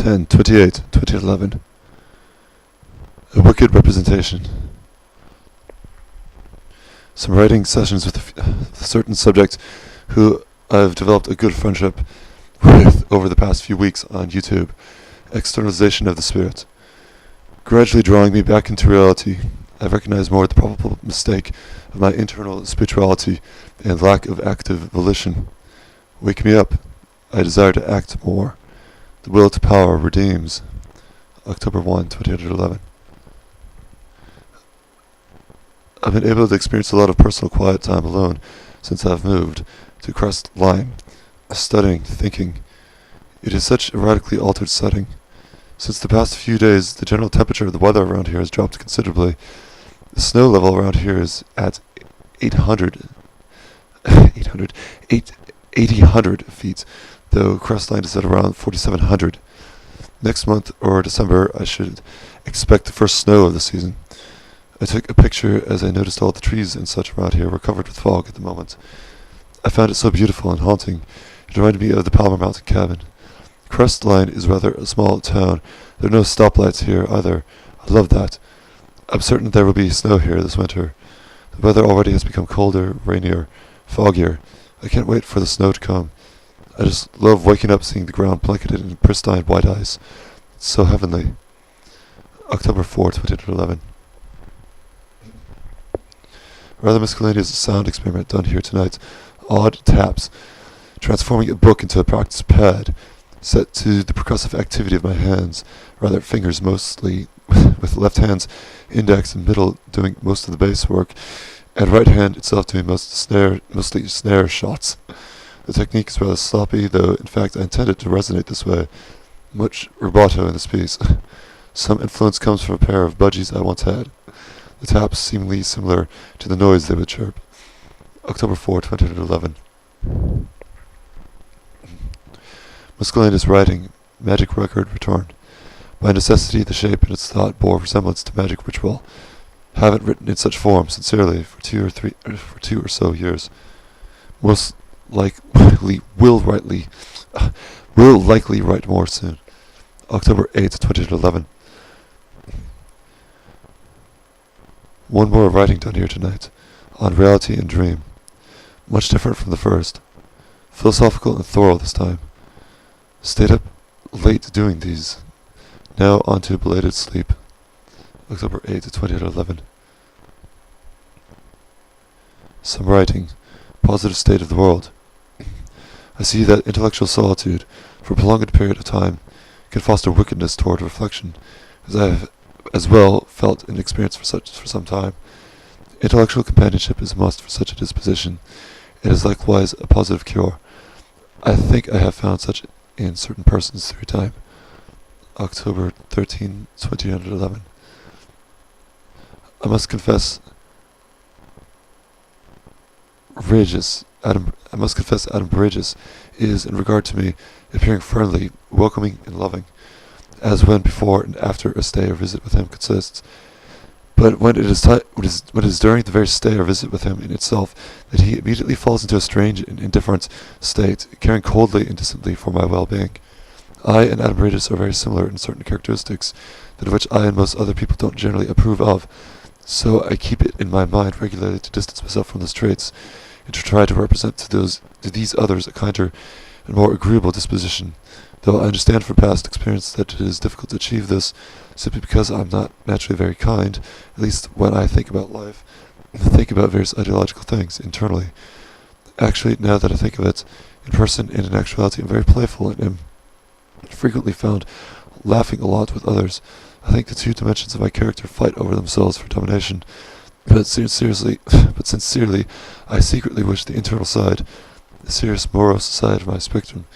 10/28, 2011. A wicked representation. Some writing sessions with a certain subject who I've developed a good friendship with over the past few weeks on YouTube. Externalization of the spirit. Gradually drawing me back into reality, I recognize more the probable mistake of my internal spirituality and lack of active volition. Wake me up. I desire to act more. The will to power redeems. October 1, 2011. I've been able to experience a lot of personal quiet time alone since I've moved to Crest Lime, studying, thinking. It is such a radically altered setting. Since the past few days, the general temperature of the weather around here has dropped considerably. The snow level around here is at 800 feet, though Crestline is at around 4,700. Next month or December, I should expect the first snow of the season. I took a picture as I noticed all the trees and such around here were covered with fog at the moment. I found it so beautiful and haunting. It reminded me of the Palmer Mountain cabin. Crestline is rather a small town. There are no stoplights here either. I love that. I'm certain there will be snow here this winter. The weather already has become colder, rainier, foggier. I can't wait for the snow to come. I just love waking up seeing the ground blanketed in pristine white ice. It's so heavenly. October 4, 2011. Rather miscellaneous sound experiment done here tonight. Odd taps, transforming a book into a practice pad, set to the percussive activity of my hands, rather fingers mostly, with left hand's index and middle doing most of the bass work, and right hand itself doing mostly snare shots. The technique is rather sloppy, though in fact I intended to resonate this way. Much rubato in this piece. Some influence comes from a pair of budgies I once had. The taps seemingly similar to the noise they would chirp. October 4, 2011. Miscellaneous writing, magic record returned. By necessity, the shape and its thought bore resemblance to magic ritual. Haven't written in such form, sincerely, for two or so years. Most likely will likely write more soon. October 8, 2011. One more writing done here tonight, on reality and dream. Much different from the first. Philosophical and thorough this time. Stayed up late doing these. Now on to belated sleep. October 8, 2011. Some writing. Positive state of the world. I see that intellectual solitude, for a prolonged period of time, can foster wickedness toward reflection, as I have as well felt and experienced for some time. Intellectual companionship is a must for such a disposition. It is likewise a positive cure. I think I have found such in certain persons through time. October 13, 2011. I must confess Adam Bridges is, in regard to me, appearing friendly, welcoming, and loving, as when before and after a stay or visit with him consists. But when it is during the very stay or visit with him in itself that he immediately falls into a strange and indifferent state, caring coldly and distantly for my well-being. I and Adam Bridges are very similar in certain characteristics, that of which I and most other people don't generally approve of, so I keep it in my mind regularly to distance myself from those traits, and to try to represent to these others a kinder and more agreeable disposition, though I understand from past experience that it is difficult to achieve this, simply because I am not naturally very kind, at least when I think about life, and think about various ideological things internally. Actually, now that I think of it, in person and in actuality, I'm very playful and am frequently found laughing a lot with others. I think the two dimensions of my character fight over themselves for domination, but sincerely, I secretly wish the internal side, the serious morose side of my spectrum,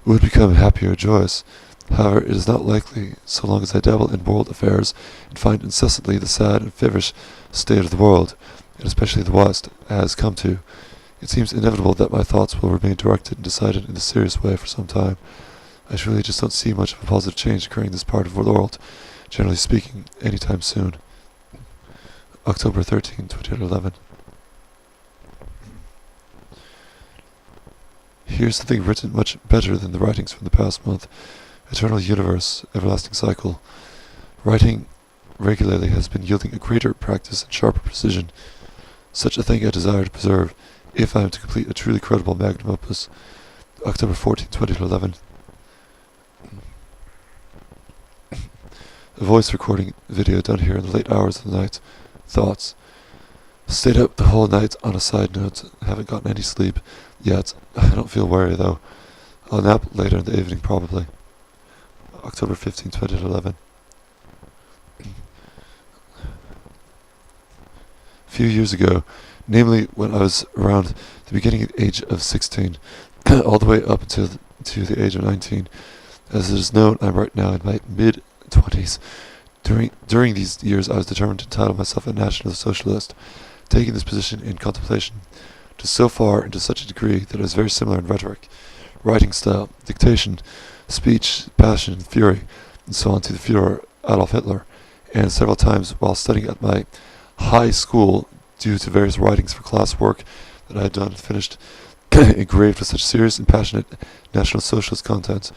would become happy or joyous. However, it is not likely, so long as I dabble in world affairs and find incessantly the sad and feverish state of the world, and especially the West, has come to. It seems inevitable that my thoughts will remain directed and decided in this serious way for some time. I truly just don't see much of a positive change occurring in this part of the world, generally speaking, anytime soon. October 13, 2011. Here's something written much better than the writings from the past month. eternal universe, everlasting cycle. Writing regularly has been yielding a greater practice and sharper precision. Such a thing I desire to preserve, if I am to complete a truly credible magnum opus. October 14, 2011. A voice recording video done here in the late hours of the night. Thoughts. Stayed up the whole night on a side note. Haven't gotten any sleep yet. I don't feel weary though. I'll nap later in the evening probably. October 15, 2011. A few years ago, namely when I was around the beginning age of 16, all the way up to the age of 19, as it is known, I'm right now in my mid-20s. During these years, I was determined to entitle myself a National Socialist, taking this position in contemplation to so far and to such a degree that it is very similar in rhetoric, writing style, dictation, speech, passion, fury, and so on to the Führer Adolf Hitler, and several times while studying at my high school, due to various writings for class work that I had done and finished, engraved with such serious and passionate National Socialist content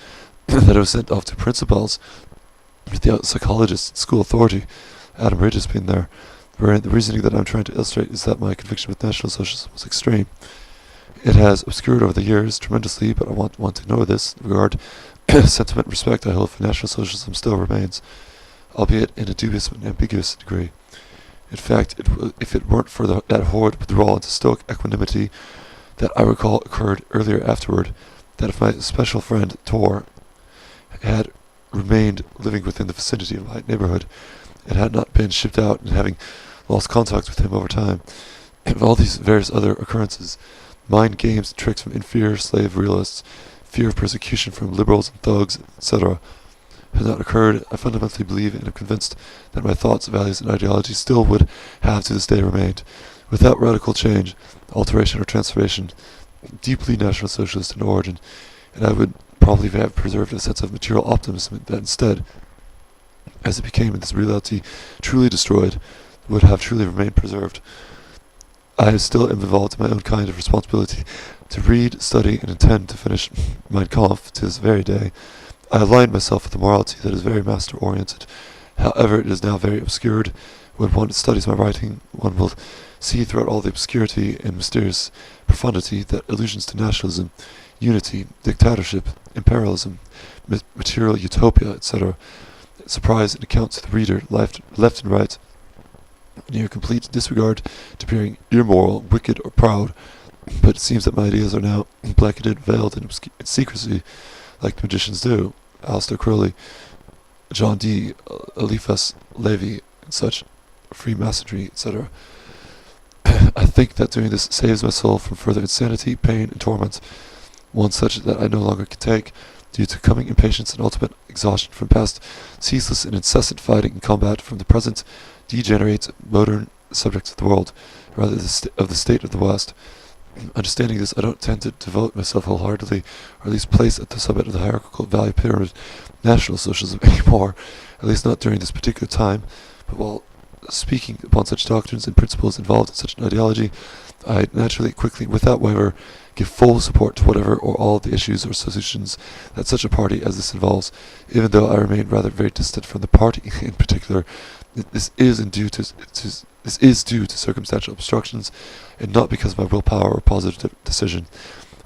that I was sent off to principals with the psychologist and school authority, Adam Ridges being there, wherein the reasoning that I'm trying to illustrate is that my conviction with National Socialism was extreme. It has obscured over the years tremendously, but I want to know this. In regard, sentiment and respect I hold for National Socialism still remains, albeit in a dubious and ambiguous degree. In fact, if it weren't for that horrid withdrawal into stoic equanimity that I recall occurred earlier afterward, that if my special friend Tor had remained living within the vicinity of my neighborhood, and had not been shipped out and having lost contact with him over time, and all these various other occurrences, mind games and tricks from inferior slave realists, fear of persecution from liberals and thugs, etc., had not occurred, I fundamentally believe and am convinced that my thoughts, values, and ideologies still would have to this day remained, without radical change, alteration, or transformation, deeply National Socialist in origin, and I would probably have preserved a sense of material optimism that instead, as it became in this reality truly destroyed, would have truly remained preserved. I still am involved in my own kind of responsibility to read, study, and intend to finish Mein Kampf to this very day. I aligned myself with a morality that is very master-oriented. However, it is now very obscured. When one studies my writing, one will see throughout all the obscurity and mysterious profundity that allusions to nationalism, unity, dictatorship, imperialism, material utopia, etc., surprise and account to the reader, left and right, near complete disregard to appearing immoral, wicked, or proud. But it seems that my ideas are now blanketed, veiled in secrecy, like the magicians do. Aleister Crowley, John Dee, Eliphas Levi, and such, Freemasonry, etc. I think that doing this saves my soul from further insanity, pain, and torment, one such that I no longer can take, due to coming impatience and ultimate exhaustion from past ceaseless and incessant fighting and combat from the present degenerate modern subjects of the world, rather of the state of the West. Understanding this, I don't tend to devote myself wholeheartedly, or at least place at the summit of the hierarchical value pyramid, National Socialism anymore, at least not during this particular time, but while speaking upon such doctrines and principles involved in such an ideology, I naturally, quickly, without waiver, give full support to whatever or all of the issues or solutions that such a party as this involves, even though I remain rather very distant from the party in particular. This is due to circumstantial obstructions, and not because of my willpower or positive decision.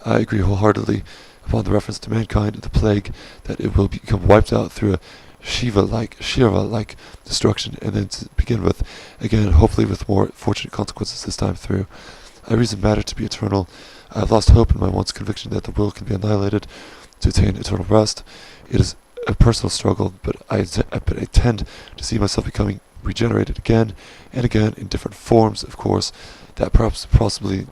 I agree wholeheartedly upon the reference to mankind and the plague that it will become wiped out through a Shiva-like destruction, and then to begin with, again, hopefully with more fortunate consequences this time through. I reason matter to be eternal. I have lost hope in my once conviction that the will can be annihilated to attain eternal rest. It is a personal struggle, but I tend to see myself becoming regenerated again and again in different forms, of course, that perhaps possibly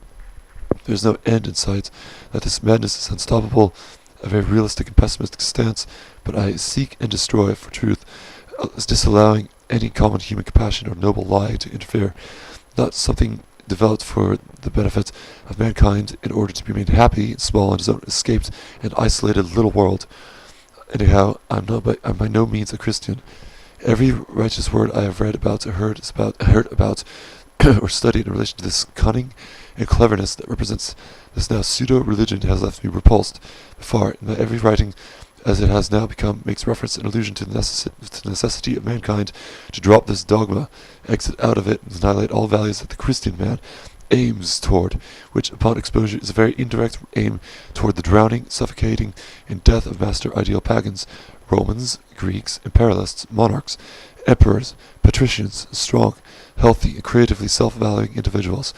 there's no end in sight, that this madness is unstoppable, a very realistic and pessimistic stance, but I seek and destroy for truth, disallowing any common human compassion or noble lie to interfere, not something developed for the benefit of mankind in order to be made happy and small in his own escaped and isolated little world. Anyhow, I'm by no means a Christian. Every righteous word I have read about or heard about or studied in relation to this cunning and cleverness that represents this now pseudo-religion has left me repulsed. Before, in my every writing, as it has now become, makes reference and allusion to the necessity of mankind to drop this dogma, exit out of it, and annihilate all values that the Christian man aims toward, which upon exposure is a very indirect aim toward the drowning, suffocating, and death of master ideal pagans, Romans, Greeks, imperialists, monarchs, emperors, patricians, strong, healthy, and creatively self-valuing individuals.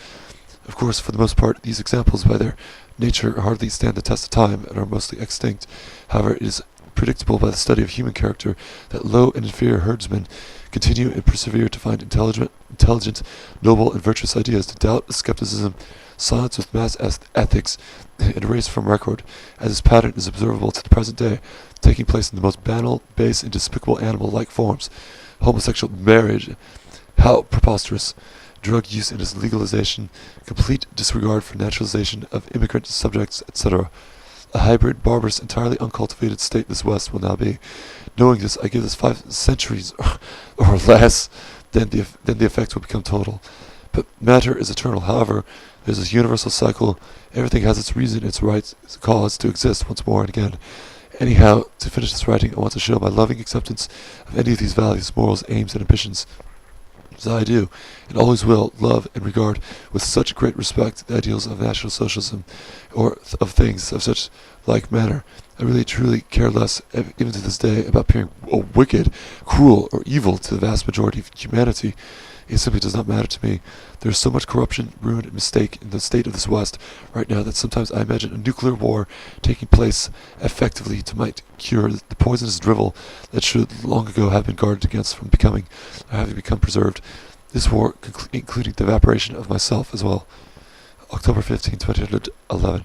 Of course, for the most part, these examples by their nature hardly stand the test of time and are mostly extinct. However, it is predictable by the study of human character that low and inferior herdsmen continue and persevere to find intelligent, noble, and virtuous ideas to doubt skepticism, silence with mass ethics, and erase from record, as this pattern is observable to the present day, taking place in the most banal, base, and despicable animal-like forms. Homosexual marriage, how preposterous! Drug use and its legalization, complete disregard for naturalization of immigrant subjects, etc. A hybrid, barbarous, entirely uncultivated state this West will now be. Knowing this, I give this 5 centuries or less, then the effect will become total. But matter is eternal. However, there's this universal cycle. Everything has its reason, its right, its cause to exist once more and again. Anyhow, to finish this writing, I want to show my loving acceptance of any of these values, morals, aims, and ambitions. As I do, and always will, love and regard with such great respect the ideals of National Socialism, or of things of such like manner. I really truly care less, even to this day, about appearing wicked, cruel, or evil to the vast majority of humanity. It simply does not matter to me. There is so much corruption, ruin, and mistake in the state of this West right now that sometimes I imagine a nuclear war taking place effectively to might cure the poisonous drivel that should long ago have been guarded against from becoming or having become preserved. This war, including the evaporation of myself as well. October 15, 2011.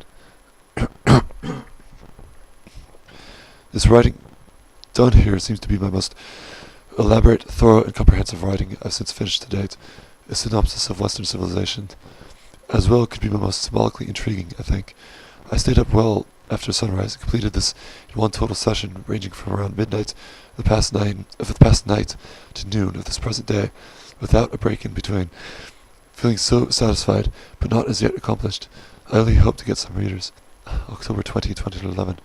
This writing done here seems to be my most elaborate, thorough, and comprehensive writing I've since finished to date. A synopsis of Western civilization. As well, it could be my most symbolically intriguing, I think. I stayed up well after sunrise and completed this in one total session, ranging from around midnight of the past night to noon of this present day, without a break in between. Feeling so satisfied, but not as yet accomplished. I only hope to get some readers. October 20, 2011.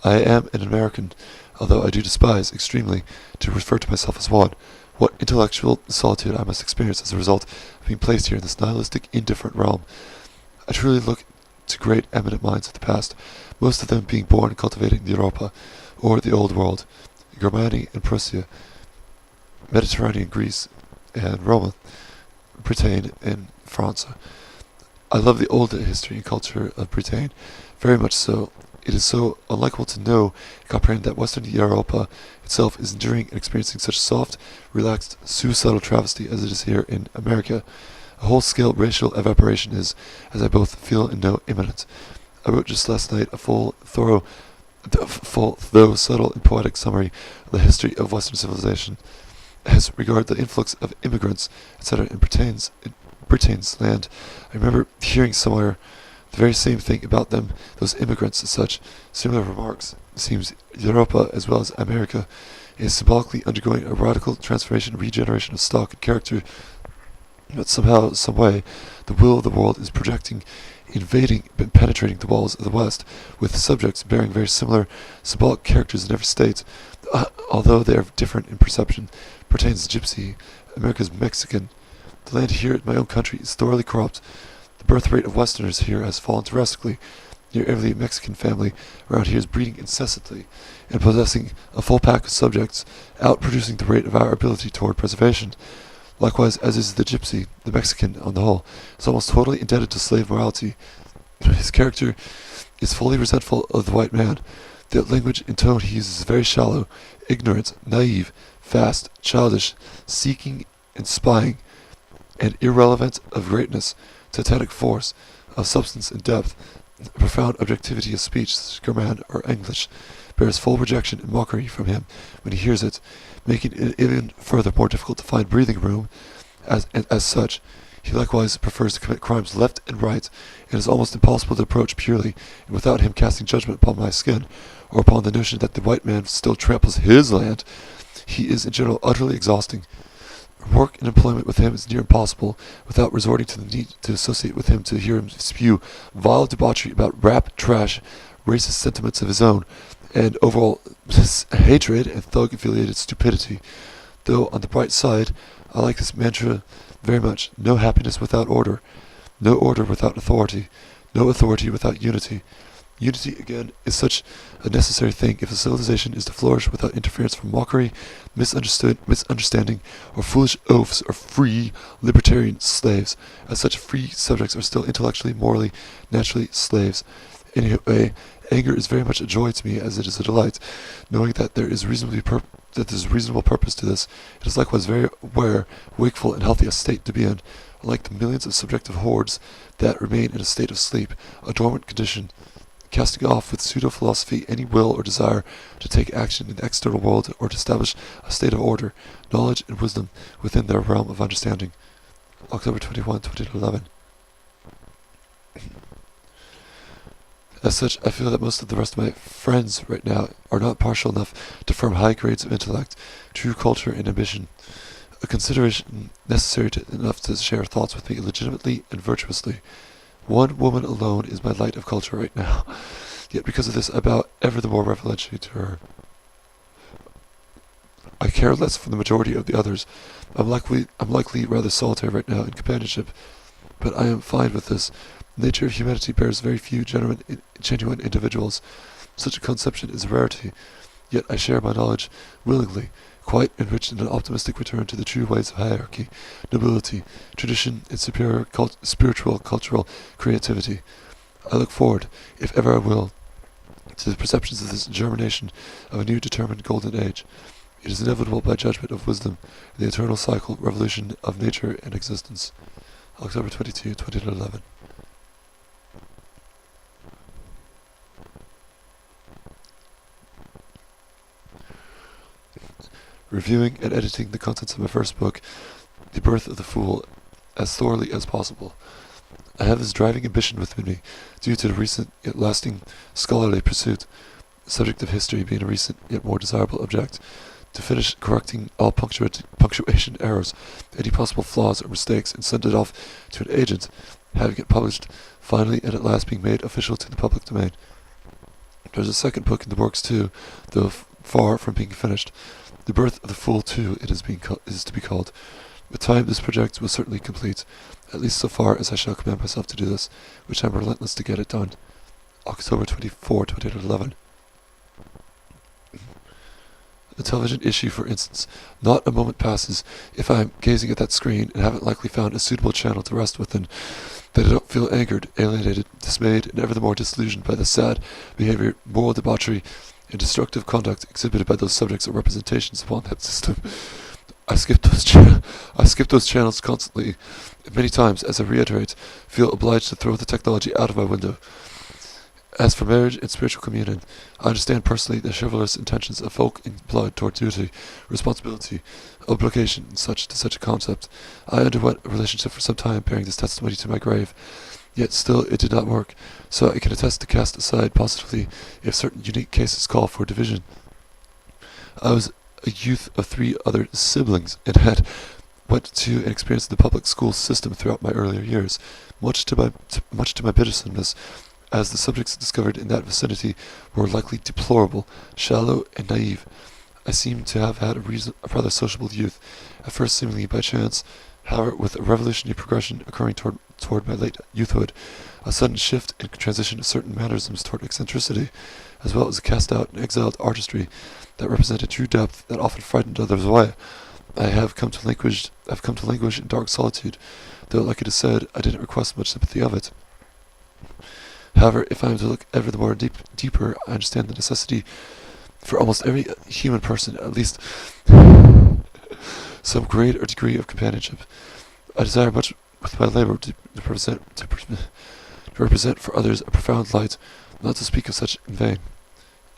I am an American, although I do despise extremely to refer to myself as one. What intellectual solitude I must experience as a result of being placed here in this nihilistic, indifferent realm. I truly look to great eminent minds of the past, most of them being born and cultivated in Europa, or the Old World, Germany and Prussia, Mediterranean Greece, and Rome, Britain, and France. I love the old history and culture of Britain, very much so. It is so unlikely to know and comprehend that Western Europa itself is enduring and experiencing such soft, relaxed, suicidal travesty as it is here in America. A whole-scale racial evaporation is, as I both feel and know, imminent. I wrote just last night a full, though subtle and poetic summary of the history of Western civilization, as regard the influx of immigrants, etc., in Britain's land. I remember hearing somewhere the very same thing about them, those immigrants and such. Similar remarks. It seems Europa, as well as America, is symbolically undergoing a radical transformation and regeneration of stock and character, but somehow, some way, the will of the world is projecting, invading, and penetrating the walls of the West, with subjects bearing very similar symbolic characters in every state, although they are different in perception. Britain's gypsy, America's Mexican. The land here in my own country is thoroughly corrupt. The birth rate of Westerners here has fallen drastically. Near every Mexican family around here is breeding incessantly and possessing a full pack of subjects, outproducing the rate of our ability toward preservation. Likewise, as is the gypsy, the Mexican, on the whole, is almost totally indebted to slave morality. His character is fully resentful of the white man. The language and tone he uses is very shallow, ignorant, naive, fast, childish, seeking and spying, and irrelevant of greatness, titanic force, of substance and depth, profound objectivity of speech, German or English, bears full rejection and mockery from him when he hears it, making it even further more difficult to find breathing room. As such, he likewise prefers to commit crimes left and right, and it is almost impossible to approach purely and without him casting judgment upon my skin, or upon the notion that the white man still tramples his land. He is in general utterly exhausting. Work and employment with him is near impossible without resorting to the need to associate with him to hear him spew vile debauchery about rap, trash, racist sentiments of his own, and overall hatred and thug-affiliated stupidity. Though, on the bright side, I like this mantra very much. No happiness without order. No order without authority. No authority without unity. Unity, again, is such a necessary thing if a civilization is to flourish without interference from mockery, misunderstanding, or foolish oafs or free, libertarian slaves, as such free subjects are still intellectually, morally, naturally slaves. Anyway, anger is very much a joy to me as it is a delight, knowing that there is reasonable purpose to this. It is likewise very aware, wakeful, and healthy a state to be in, unlike the millions of subjective hordes that remain in a state of sleep, a dormant condition, casting off with pseudo-philosophy any will or desire to take action in the external world or to establish a state of order, knowledge, and wisdom within their realm of understanding. October 21, 2011. As such, I feel that most of the rest of my friends right now are not partial enough to form high grades of intellect, true culture, and ambition, a consideration necessary enough to share thoughts with me legitimately and virtuously. One woman alone is my light of culture right now, yet because of this I bow ever the more reverentially to her. I care less for the majority of the others. I'm likely rather solitary right now in companionship, but I am fine with this. The nature of humanity bears very few genuine individuals. Such a conception is a rarity, yet I share my knowledge willingly, quite enriched in an optimistic return to the true ways of hierarchy, nobility, tradition, and superior spiritual cultural creativity. I look forward, if ever I will, to the perceptions of this germination of a new determined golden age. It is inevitable by judgment of wisdom, in the eternal cycle revolution of nature and existence. October 22, 2011. Reviewing and editing the contents of my first book, The Birth of the Fool, as thoroughly as possible. I have this driving ambition within me, due to the recent yet lasting scholarly pursuit, the subject of history being a recent yet more desirable object, to finish correcting all punctuation errors, any possible flaws or mistakes, and send it off to an agent, having it published, finally and at last being made official to the public domain. There's a second book in the works too, though far from being finished. The Birth of the Fool, too, it is to be called. With time, this project will certainly complete, at least so far as I shall command myself to do this, which I am relentless to get it done. October 24, 2011. The television issue, for instance. Not a moment passes, if I am gazing at that screen and haven't likely found a suitable channel to rest within, that I don't feel angered, alienated, dismayed, and ever the more disillusioned by the sad behavior, moral debauchery, and destructive conduct exhibited by those subjects or representations upon that system. I skip those channels constantly, and many times, as I reiterate, feel obliged to throw the technology out of my window. As for marriage and spiritual communion, I understand personally the chivalrous intentions of folk in blood toward duty, responsibility, obligation, and such to such a concept. I underwent a relationship for some time, bearing this testimony to my grave. Yet still it did not work, so I can attest to cast aside positively if certain unique cases call for division. I was a youth of 3 other siblings, and had went to and experienced the public school system throughout my earlier years, much to my bittersomeness, as the subjects discovered in that vicinity were likely deplorable, shallow, and naive. I seem to have had a rather sociable youth, at first seemingly by chance. However, with a revolutionary progression occurring toward my late youthhood, a sudden shift and transition of certain mannerisms toward eccentricity, as well as a cast-out and exiled artistry that represented true depth that often frightened others away, I have come to languish in dark solitude, though, like it is said, I didn't request much sympathy of it. However, if I am to look ever the more deeper, I understand the necessity for almost every human person, at least some grade or degree of companionship. I desire much with my labor to represent for others a profound light, not to speak of such in vain.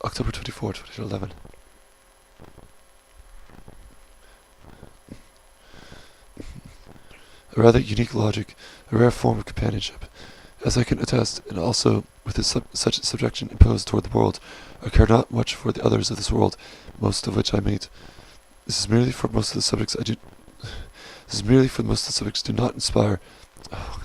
October 24, 2011. A rather unique logic, a rare form of companionship. As I can attest, and also with such subjection imposed toward the world, I care not much for the others of this world, most of which I meet. This is merely for most of the subjects I do This is merely for most of the subjects do not inspire. Oh.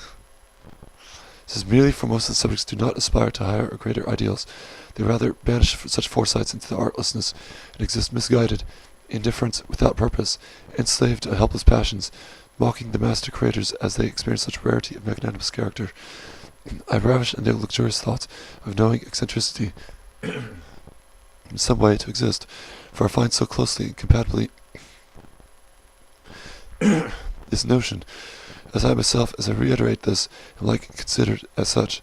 This is merely for most of the subjects do not aspire to higher or greater ideals. They rather banish such foresights into the artlessness and exist misguided, indifferent, without purpose, enslaved to helpless passions, mocking the master creators as they experience such rarity of magnanimous character. I ravish in their luxurious thoughts of knowing eccentricity in some way to exist, for I find so closely and compatibly this notion, as I myself, as I reiterate this, am like and considered as such.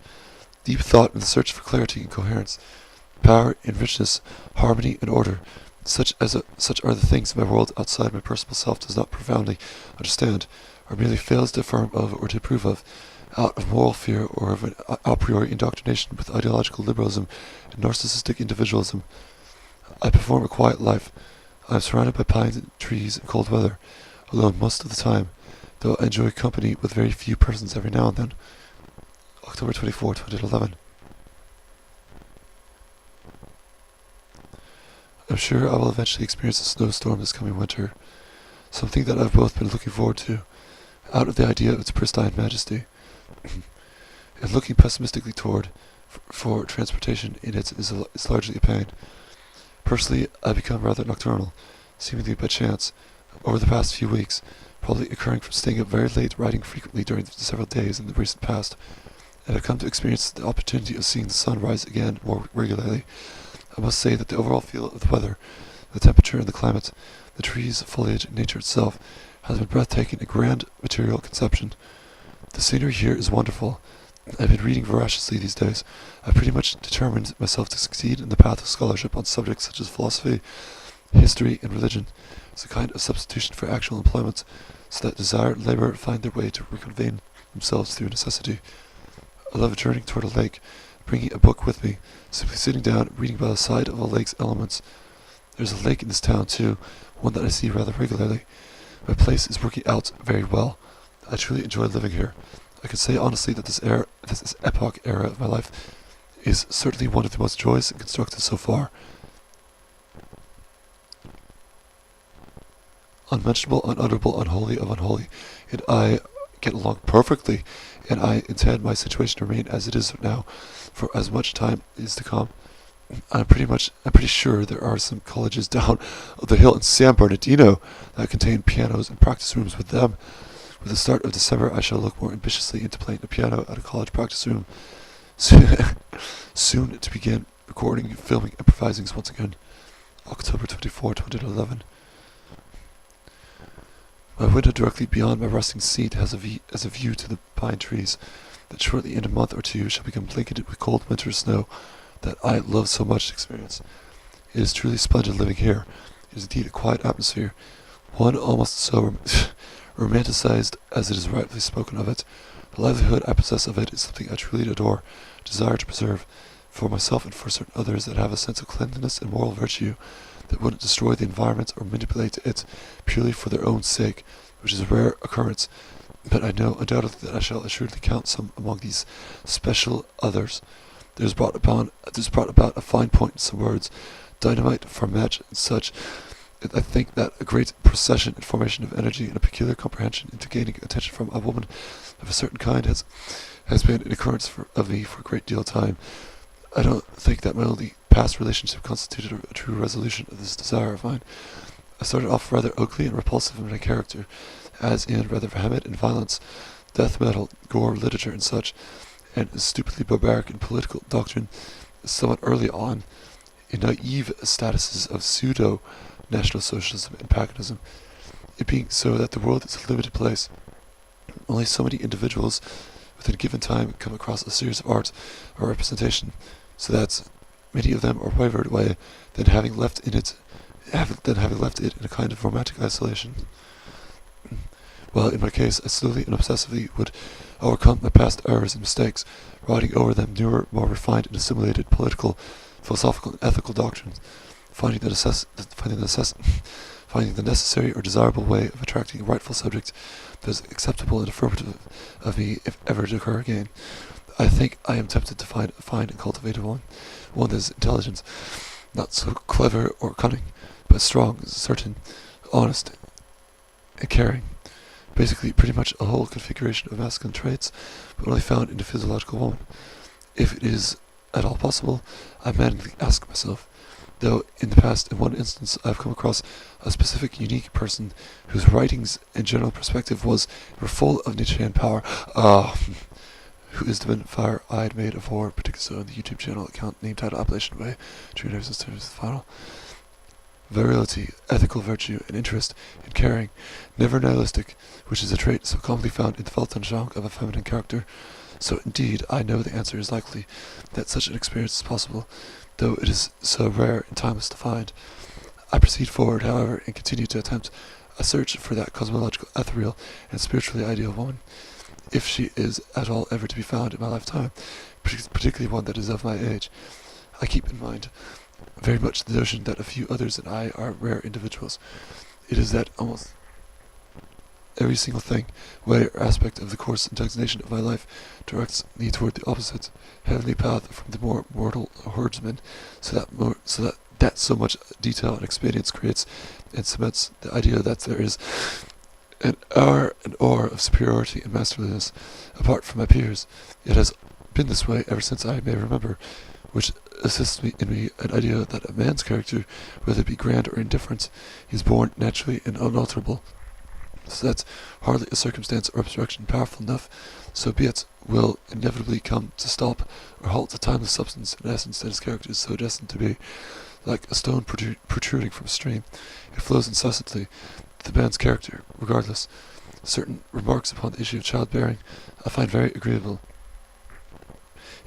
Deep thought in the search for clarity and coherence, power and richness, harmony and order, such are the things my world outside my personal self does not profoundly understand, or merely fails to affirm of or to approve of, out of moral fear or of an a priori indoctrination with ideological liberalism and narcissistic individualism. I perform a quiet life. I am surrounded by pines and trees and cold weather, alone most of the time, though I enjoy company with very few persons every now and then. October 24, 2011. I'm sure I will eventually experience a snowstorm this coming winter, something that I've both been looking forward to, out of the idea of its pristine majesty, and looking pessimistically toward, for transportation in it is largely a pain. Personally, I've become rather nocturnal, seemingly by chance, over the past few weeks, probably occurring from staying up very late, riding frequently during the several days in the recent past, and I've come to experience the opportunity of seeing the sun rise again more regularly. I must say that the overall feel of the weather, the temperature and the climate, the trees, foliage, and nature itself, has been breathtaking, a grand material conception. The scenery here is wonderful. I've been reading voraciously these days. I've pretty much determined myself to succeed in the path of scholarship on subjects such as philosophy, history, and religion, as a kind of substitution for actual employment, so that desire and labor find their way to reconvene themselves through necessity. I love journeying toward a lake, bringing a book with me, simply sitting down, reading by the side of a lake's elements. There's a lake in this town, too, one that I see rather regularly. My place is working out very well. I truly enjoy living here. I can say honestly that this epoch era of my life is certainly one of the most joyous and constructive so far. Unmentionable, unutterable, unholy of unholy, and I get along perfectly, and I intend my situation to remain as it is now for as much time is to come. I'm pretty sure there are some colleges down the hill in San Bernardino that contain pianos and practice rooms with them. With the start of December, I shall look more ambitiously into playing the piano at a college practice room. Soon to begin recording, filming, improvising once again. October 24, 2011. My window directly beyond my resting seat has a view to the pine trees that shortly in a month or two shall become blanketed with cold winter snow that I love so much to experience. It is truly splendid living here. It is indeed a quiet atmosphere, one almost so romanticized as it is rightly spoken of it. The livelihood I possess of it is something I truly adore, desire to preserve, for myself and for certain others that have a sense of cleanliness and moral virtue, that wouldn't destroy the environment or manipulate it purely for their own sake, which is a rare occurrence, but I know undoubtedly that I shall assuredly count some among these special others. There's brought about a fine point in some words, dynamite, fromage, and such. I think that a great procession and formation of energy and a peculiar comprehension into gaining attention from a woman of a certain kind has been an occurrence of me for a great deal of time. I don't think that my only past relationship constituted a true resolution of this desire of mine. I started off rather ugly and repulsive in my character, as in rather vehement in violence, death metal, gore, literature, and such, and stupidly barbaric in political doctrine, somewhat early on, in naive statuses of pseudo-National Socialism and paganism, it being so that the world is a limited place. Only so many individuals within a given time come across a series of art or representation, so that many of them are wavered away, then having left it in a kind of romantic isolation. Well, in my case, I slowly and obsessively would overcome my past errors and mistakes, riding over them newer, more refined and assimilated political, philosophical, and ethical doctrines, finding the necessary or desirable way of attracting a rightful subject that is acceptable and affirmative of me if ever to occur again. I think I am tempted to find a fine and cultivated one that is intelligent, not so clever or cunning, but strong, certain, honest, and caring, basically pretty much a whole configuration of masculine traits, but only found in a physiological woman. If it is at all possible, I manually ask myself, though in the past, in one instance, I've come across a specific, unique person whose writings and general perspective were full of Nietzschean power. Who is the bonfire I had made of war, particularly on the YouTube channel account named Title Appellation Way, True Nerves the Final. Virility, ethical virtue, and interest in caring, never nihilistic, which is a trait so commonly found in the Weltanschauung of a feminine character. So indeed, I know the answer is likely that such an experience is possible, though it is so rare and timeless to find. I proceed forward, however, and continue to attempt a search for that cosmological, ethereal, and spiritually ideal woman, if she is at all ever to be found in my lifetime, particularly one that is of my age. I keep in mind very much the notion that a few others and I are rare individuals. It is that almost every single thing, way or aspect of the course and designation of my life directs me toward the opposite heavenly path from the more mortal herdsman, so that so much detail and experience creates and cements the idea that there is an aura of superiority and masterliness apart from my peers. It has been this way ever since I may remember, which assists me in an idea that a man's character, whether it be grand or indifferent, is born naturally and unalterable. So that hardly a circumstance or obstruction powerful enough, so be it, will inevitably come to stop or halt the timeless substance and essence that his character is so destined to be. Like a stone protruding from a stream, it flows incessantly. The man's character, regardless. Certain remarks upon the issue of childbearing I find very agreeable.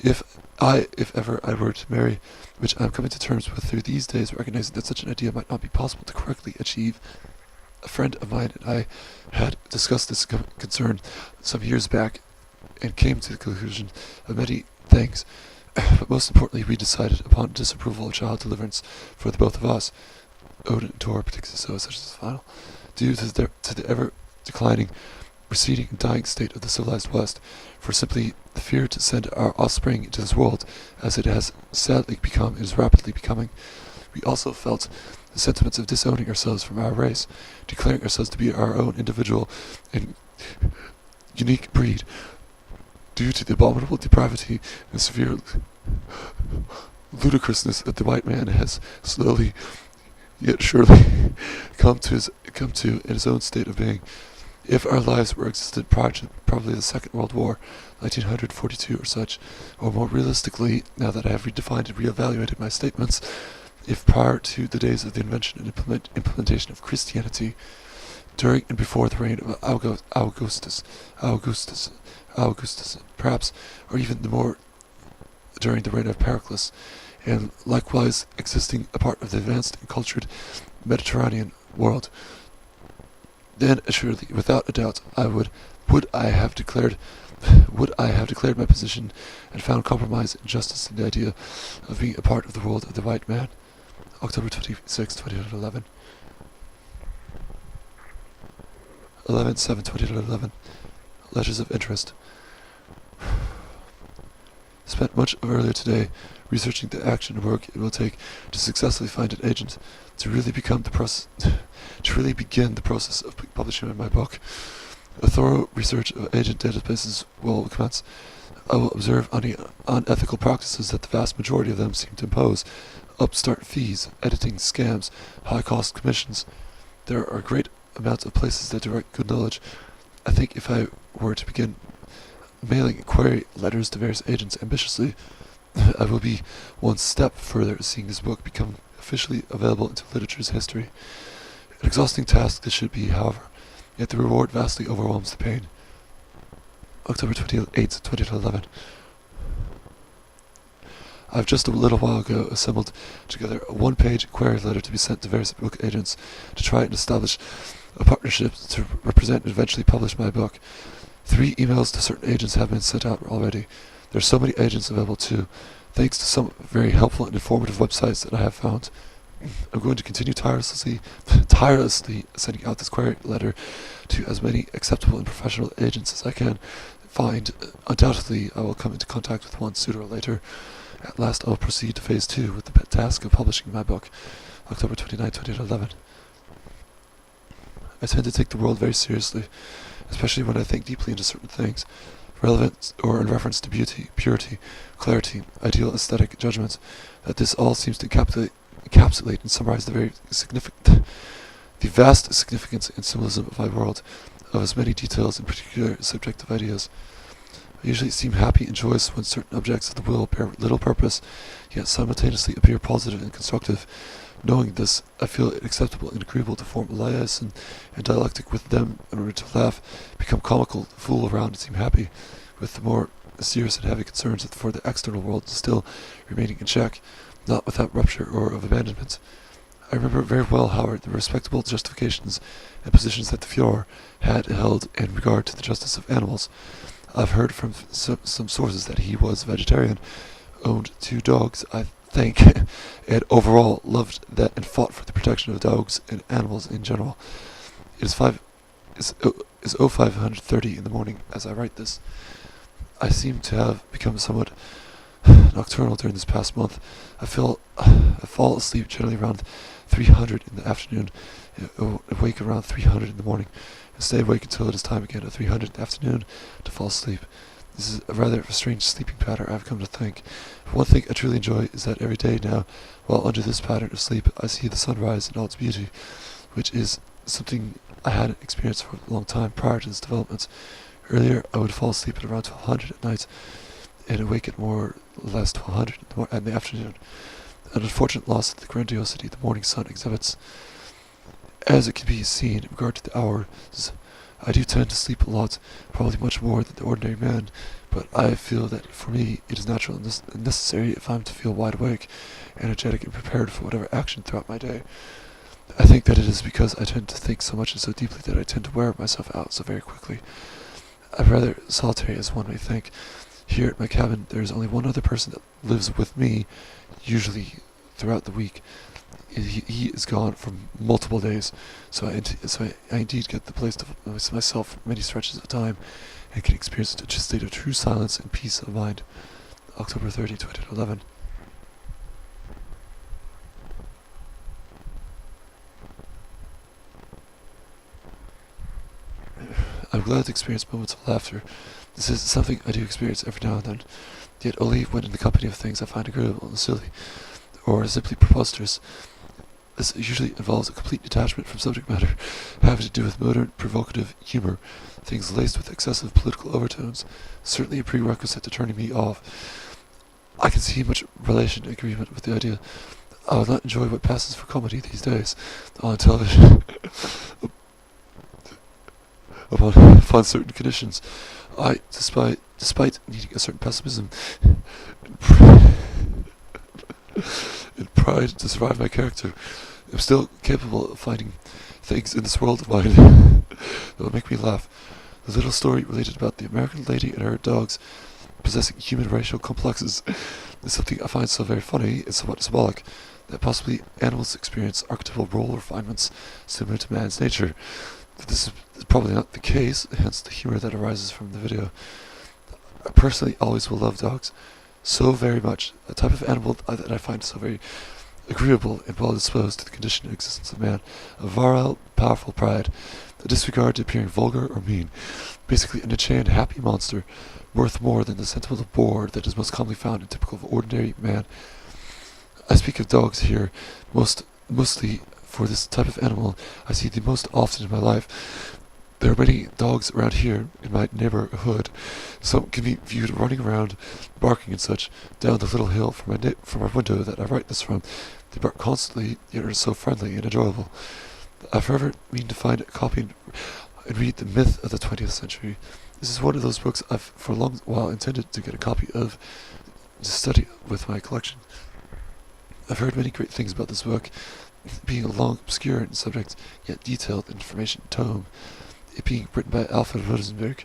If ever I were to marry, which I am coming to terms with through these days, recognizing that such an idea might not be possible to correctly achieve, a friend of mine and I had discussed this concern some years back and came to the conclusion of many things, but most importantly we decided upon disapproval of child deliverance for the both of us, Odin and Tor, particularly so such as the final, due to the ever declining, receding and dying state of the civilized West, for simply the fear to send our offspring into this world, as it has sadly become, it is rapidly becoming. We also felt the sentiments of disowning ourselves from our race, declaring ourselves to be our own individual and unique breed, due to the abominable depravity and severe ludicrousness that the white man has slowly yet surely come to in his own state of being. If our lives were existed prior to probably the Second World War, 1942 or such, or more realistically, now that I have redefined and reevaluated my statements, if prior to the days of the invention and implementation of Christianity, during and before the reign of Augustus, perhaps, or even the more during the reign of Pericles, and likewise existing a part of the advanced and cultured Mediterranean world, then assuredly, without a doubt, would I have declared my position and found compromise and justice in the idea of being a part of the world of the white man. October 26, 2011. 11/7/2011. Letters of interest. Spent much of earlier today researching the action and work it will take to successfully find an agent to really begin the process of publishing my book. A thorough research of agent databases will commence. I will observe any unethical practices that the vast majority of them seem to impose: upstart fees, editing scams, high-cost commissions. There are great amounts of places that direct good knowledge. I think if I were to begin mailing inquiry letters to various agents ambitiously, I will be one step further seeing this book become officially available into literature's history. An exhausting task this should be, however, yet the reward vastly overwhelms the pain. October 28, 2011. I've just a little while ago assembled together a one-page inquiry letter to be sent to various book agents to try and establish a partnership to represent and eventually publish my book. 3 emails to certain agents have been sent out already. There are so many agents available too, thanks to some very helpful and informative websites that I have found. I'm going to continue tirelessly sending out this query letter to as many acceptable and professional agents as I can find. Undoubtedly, I will come into contact with one sooner or later. At last, I will proceed to phase 2 with the task of publishing my book. October 29, 2011. I tend to take the world very seriously, especially when I think deeply into certain things, relevant or in reference to beauty, purity, clarity, ideal aesthetic judgments, that this all seems to encapsulate and summarize the vast significance and symbolism of my world, of as many details and particular subjective ideas. I usually seem happy and joyous when certain objects of the will bear little purpose, yet simultaneously appear positive and constructive. Knowing this, I feel it acceptable and agreeable to form a liaison and dialectic with them in order to laugh, become comical, fool around, and seem happy, with the more serious and heavy concerns for the external world still remaining in check, not without rupture or of abandonment. I remember very well, however, the respectable justifications and positions that the Fuhrer had held in regard to the justice of animals. I've heard from some sources that he was vegetarian, owned 2 dogs, I think, and overall loved that and fought for the protection of dogs and animals in general. It is 0530 in the morning as I write this. I seem to have become somewhat nocturnal during this past month. I fall asleep generally around 300 in the afternoon, awake around 300 in the morning, and stay awake until it is time again at 300 in the afternoon to fall asleep. This is a rather strange sleeping pattern, I've come to think. One thing I truly enjoy is that every day now, while under this pattern of sleep, I see the sunrise in all its beauty, which is something I hadn't experienced for a long time prior to this development. Earlier, I would fall asleep at around 1200 at night, and awake at more or less 1200 in the afternoon. An unfortunate loss of the grandiosity the morning sun exhibits. As it can be seen in regard to the hours, I do tend to sleep a lot, probably much more than the ordinary man, but I feel that for me it is natural and necessary if I am to feel wide awake, energetic, and prepared for whatever action throughout my day. I think that it is because I tend to think so much and so deeply that I tend to wear myself out so very quickly. I'm rather solitary, as one may think. Here at my cabin there is only one other person that lives with me, usually throughout the week. He is gone for multiple days, so I indeed get the place to myself for many stretches of time, and can experience a state of true silence and peace of mind. October 30, 2011. I'm glad to experience moments of laughter. This is something I do experience every now and then, yet only when in the company of things I find agreeable and silly, or simply preposterous. This usually involves a complete detachment from subject matter, having to do with modern, provocative humor, things laced with excessive political overtones, certainly a prerequisite to turning me off. I can see much relation and agreement with the idea. I would not enjoy what passes for comedy these days on television upon certain conditions. I, despite needing a certain pessimism and pride to survive my character, I'm still capable of finding things in this world of mine that will make me laugh. The little story related about the American lady and her dogs possessing human racial complexes is something I find so very funny and somewhat symbolic, that possibly animals experience archetypal role refinements similar to man's nature. This is probably not the case, hence the humor that arises from the video. I personally always will love dogs so very much, a type of animal that I find so very agreeable and well disposed to the condition and existence of man, a virile, powerful pride, a disregard to appearing vulgar or mean, basically a Nietzschean happy monster, worth more than the sentimental bore that is most commonly found in typical of ordinary man. I speak of dogs here mostly for this type of animal I see the most often in my life. There are many dogs around here in my neighborhood. Some can be viewed running around, barking and such, down the little hill from our window that I write this from. They bark constantly, yet are so friendly and enjoyable. I forever mean to find a copy and read The Myth of the 20th Century. This is one of those books I've for a long while intended to get a copy of to study with my collection. I've heard many great things about this book, being a long, obscure in subject, yet detailed information tome. It being written by Alfred Rosenberg,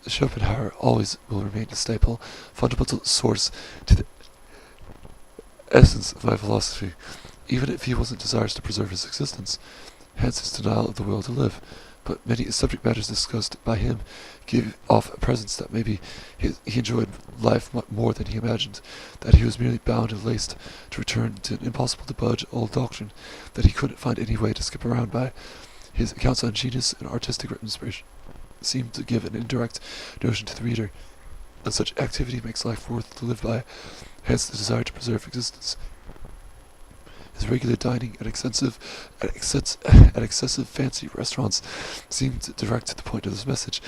Schopenhauer always will remain a staple, fundamental source to the essence of my philosophy, even if he wasn't desirous to preserve his existence, hence his denial of the will to live. But many subject matters discussed by him give off a presence that maybe he enjoyed life more than he imagined, that he was merely bound and laced to return to an impossible-to-budge old doctrine that he couldn't find any way to skip around by. His accounts on genius and artistic inspiration seem to give an indirect notion to the reader that such activity makes life worth to live by, hence the desire to preserve existence. His regular dining at excessive fancy restaurants seem to direct to the point of this message.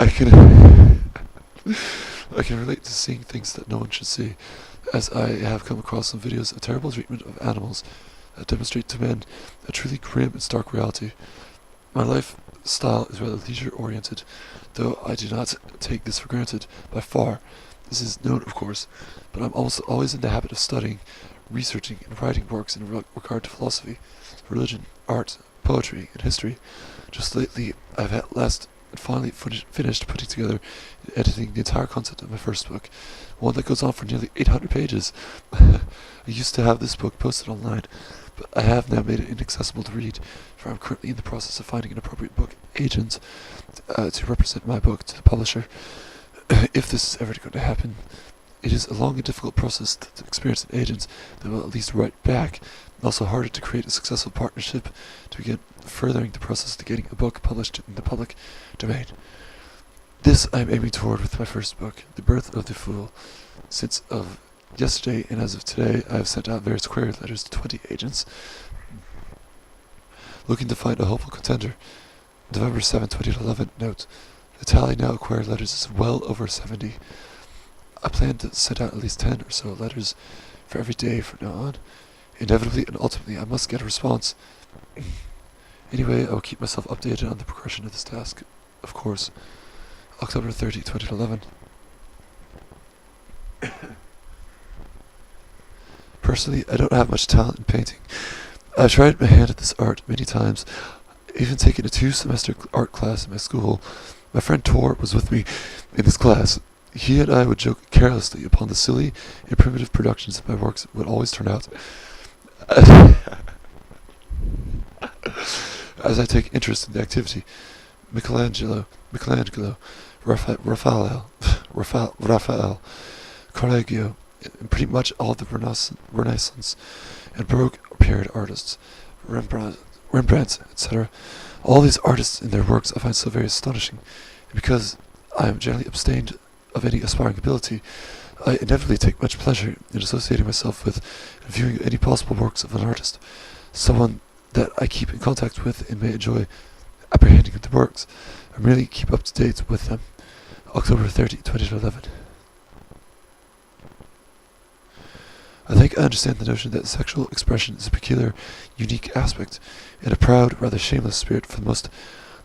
I can relate to seeing things that no one should see, as I have come across some videos of terrible treatment of animals that demonstrate to men a truly grim and stark reality. My lifestyle is rather leisure-oriented, though I do not take this for granted by far. This is known, of course, but I'm almost always in the habit of studying, researching, and writing works in regard to philosophy, religion, art, poetry, and history. Just lately, I've at last and finally finished putting together and editing the entire concept of my first book, one that goes on for nearly 800 pages. I used to have this book posted online, but I have now made it inaccessible to read, for I'm currently in the process of finding an appropriate book agent to represent my book to the publisher. If this is ever going to happen, it is a long and difficult process to experience an agent that will at least write back, and also harder to create a successful partnership to begin furthering the process to getting a book published in the public domain. This I am aiming toward with my first book, The Birth of the Fool. Since of yesterday and as of today, I have sent out various query letters to 20 agents, looking to find a hopeful contender. November 7, 2011, note, the tally now of query letters is well over 70. I plan to send out at least 10 or so letters for every day from now on. Inevitably and ultimately, I must get a response. Anyway, I will keep myself updated on the progression of this task, of course. October 30, 2011. Personally, I don't have much talent in painting. I've tried my hand at this art many times, even taken a 2-semester art class in my school. My friend Tor was with me in this class. He and I would joke carelessly upon the silly and primitive productions of my works would always turn out. As I take interest in the activity, Michelangelo, Raphael, Correggio, and pretty much all the Renaissance and Baroque period artists, Rembrandt, etc. All these artists and their works I find so very astonishing, and because I am generally abstained of any aspiring ability, I inevitably take much pleasure in associating myself with and viewing any possible works of an artist, someone that I keep in contact with and may enjoy apprehending the works, and really keep up to date with them. October 30, 2011. I think I understand the notion that sexual expression is a peculiar, unique aspect, and a proud, rather shameless spirit for the most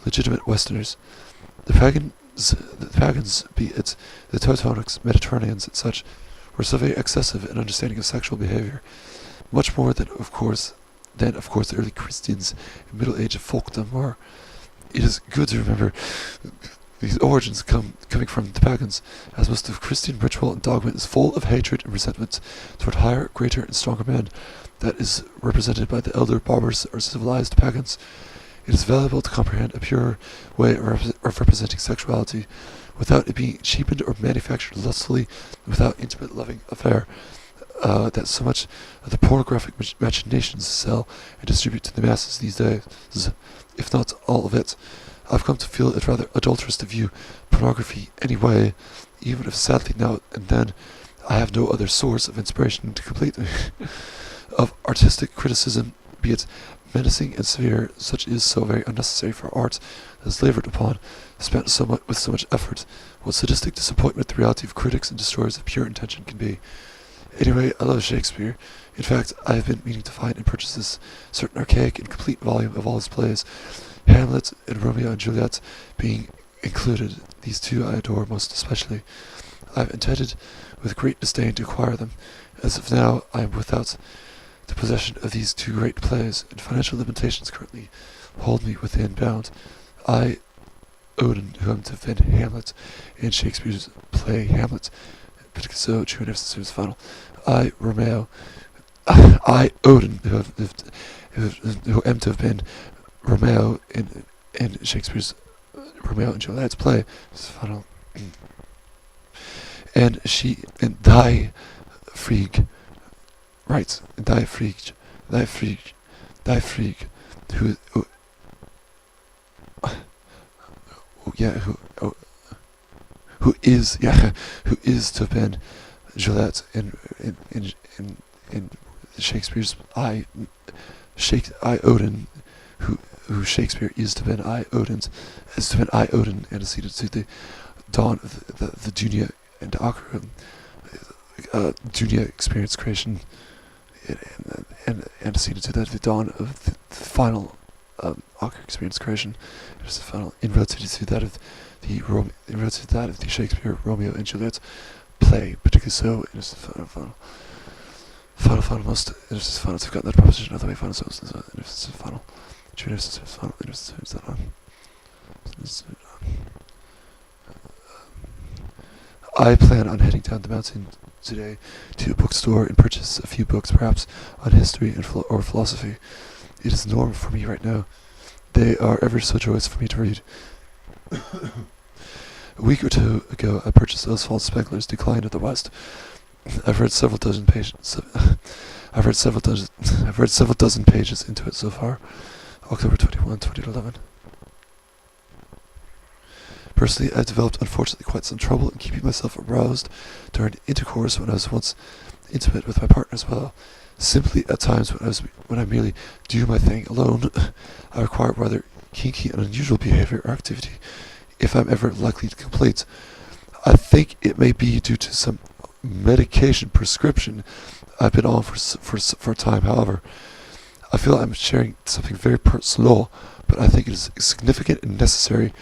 legitimate Westerners. The pagans, be it the Teutonics, Mediterraneans, and such, were so very excessive in understanding of sexual behavior, much more than, of course, the early Christians and Middle Age folkdom were. It is good to remember these origins coming from the pagans, as most of Christian ritual and dogma is full of hatred and resentment toward higher, greater, and stronger men, that is represented by the elder barbars or civilized pagans. It is valuable to comprehend a pure way of representing sexuality, without it being cheapened or manufactured lustfully, and without intimate loving affair, that so much of the pornographic machinations sell and distribute to the masses these days, if not all of it. I've come to feel it rather adulterous to view pornography anyway, even if sadly now and then I have no other source of inspiration to complete of artistic criticism, be it menacing and severe, such is so very unnecessary for art that is laboured upon, spent with so much effort. What sadistic disappointment the reality of critics and destroyers of pure intention can be. Anyway, I love Shakespeare. In fact, I have been meaning to find and purchase this certain archaic and complete volume of all his plays, Hamlet and Romeo and Juliet being included. These two I adore most especially. I have intended with great disdain to acquire them. As of now, I am without the possession of these two great plays, and financial limitations currently hold me within bound. I, Odin, who am to have been Hamlet in Shakespeare's play Hamlet, Picasso, True and Necessary Final. I, Romeo, I, Odin, who am to have been Romeo in Shakespeare's Romeo and Juliet's play, Final. And she, and thy freak, right, thy freak, who who is who is to have been Juliet in Shakespeare's I Odin, who Shakespeare is to have been I Odin antecedent to the dawn of the Dunya and Akra, Dunya experience creation, and antecedent to that the dawn of the final Akra experience creation. It was the final inroad to that of the Shakespeare Romeo and Juliet play, particularly so. It is the final most. It is the final. I've got that proposition out of the way. Final. So it is the final. It is the final. It is that. I plan on heading down the mountain today to a bookstore and purchase a few books, perhaps on history and or philosophy. It is normal for me right now. They are ever so joyous for me to read. A week or two ago, I purchased Oswald Spengler's Decline of the West. I've read several dozen pages. I've read several dozen pages into it so far. October 21, 2011. Personally, I've developed, unfortunately, quite some trouble in keeping myself aroused during intercourse when I was once intimate with my partner as well. Simply, at times when I merely do my thing alone, I require rather kinky and unusual behavior or activity if I'm ever likely to complete. I think it may be due to some medication prescription I've been on for a time. However, I feel I'm sharing something very personal, but I think it is significant and necessary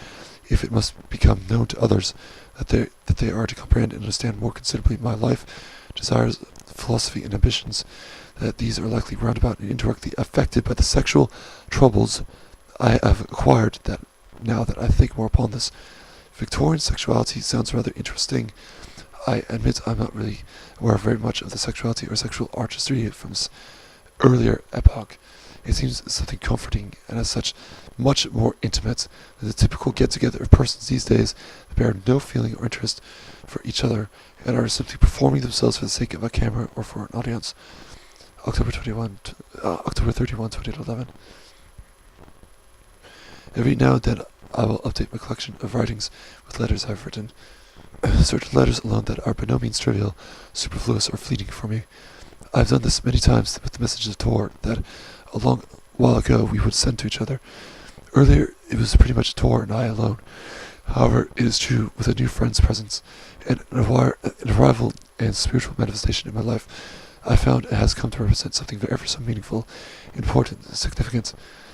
if it must become known to others that they are to comprehend and understand more considerably my life, desires, philosophy, and ambitions, that these are likely roundabout and indirectly affected by the sexual troubles I have acquired. That now that I think more upon this, Victorian sexuality sounds rather interesting. I admit I'm not really aware very much of the sexuality or sexual artistry from this earlier epoch. It seems something comforting, and as such, much more intimate than the typical get-together of persons these days that bear no feeling or interest for each other and are simply performing themselves for the sake of a camera or for an audience. October 31, 2011. Every now and then I will update my collection of writings with letters I've written. Certain letters alone that are by no means trivial, superfluous, or fleeting for me. I've done this many times with the messages of Tor that a long while ago we would send to each other. Earlier, it was pretty much Tor and I alone. However, it is true, with a new friend's presence and an arrival and spiritual manifestation in my life, I found it has come to represent something ever so meaningful, important, and significant.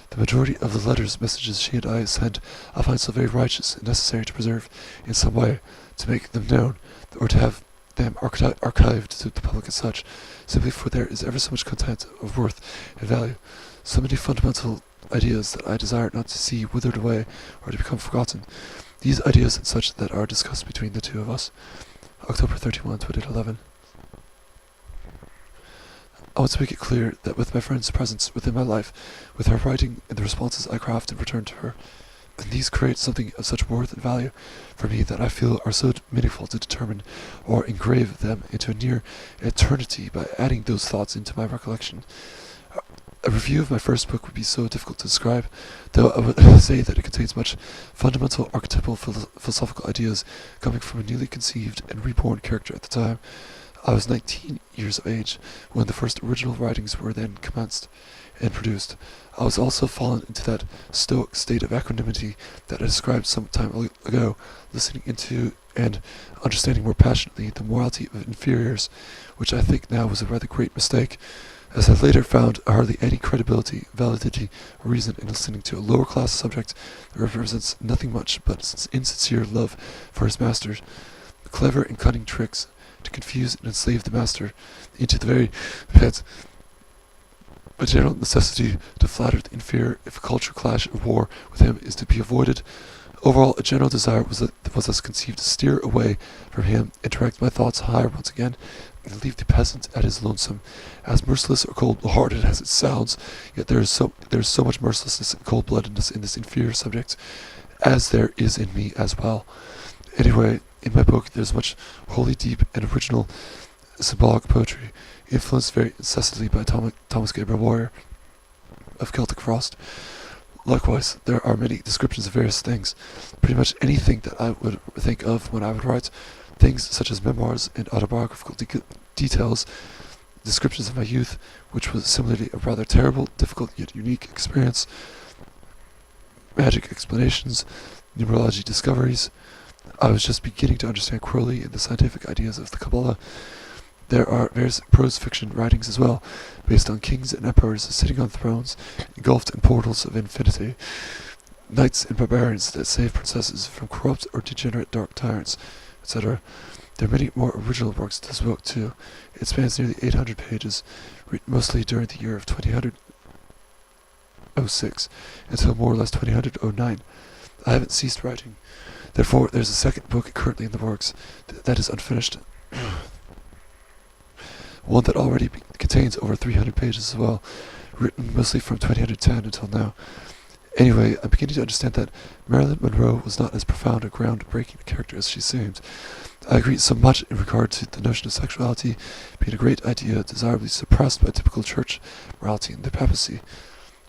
The majority of the letters, messages she and I send, I find so very righteous and necessary to preserve in some way, to make them known, or to have them archived to the public as such, simply for there is ever so much content of worth and value, so many fundamental ideas that I desire not to see withered away or to become forgotten. These ideas and such that are discussed between the two of us. October 31, 2011. I want to make it clear that with my friend's presence within my life, with her writing and the responses I craft and return to her, and these create something of such worth and value for me that I feel are so meaningful to determine or engrave them into a near eternity by adding those thoughts into my recollection. A review of my first book would be so difficult to describe, though I would say that it contains much fundamental archetypal philosophical ideas coming from a newly conceived and reborn character at the time. I was 19 years of age when the first original writings were then commenced and produced. I was also fallen into that stoic state of equanimity that I described some time ago, listening into and understanding more passionately the morality of inferiors, which I think now was a rather great mistake, as I later found hardly any credibility, validity, or reason in listening to a lower-class subject that represents nothing much but insincere love for his masters, clever and cunning tricks to confuse and enslave the master into the very pit. A general necessity to flatter the inferior if a culture clash or war with him is to be avoided. Overall, a general desire was thus conceived to steer away from him and direct my thoughts higher once again, and leave the peasant at his lonesome. As merciless or cold-hearted as it sounds, yet there is so much mercilessness and cold-bloodedness in this inferior subject, as there is in me as well. Anyway, in my book there's much wholly deep and original symbolic poetry, influenced very incessantly by Thomas Gabriel Warrior of Celtic Frost. Likewise, there are many descriptions of various things, pretty much anything that I would think of when I would write, things such as memoirs and autobiographical details, descriptions of my youth, which was similarly a rather terrible, difficult yet unique experience, magic explanations, numerology discoveries. I was just beginning to understand Crowley and the scientific ideas of the Kabbalah. There are various prose fiction writings as well, based on kings and emperors sitting on thrones, engulfed in portals of infinity, knights and barbarians that save princesses from corrupt or degenerate dark tyrants, etc. There are many more original works to this book too. It spans nearly 800 pages, written mostly during the year of 2006 until more or less 2009. I haven't ceased writing. Therefore, there's a second book currently in the works that is unfinished. One that already contains over 300 pages as well, written mostly from 2010 until now. Anyway, I'm beginning to understand that Marilyn Monroe was not as profound a groundbreaking character as she seemed. I agree so much in regard to the notion of sexuality being a great idea desirably suppressed by typical church morality and the papacy.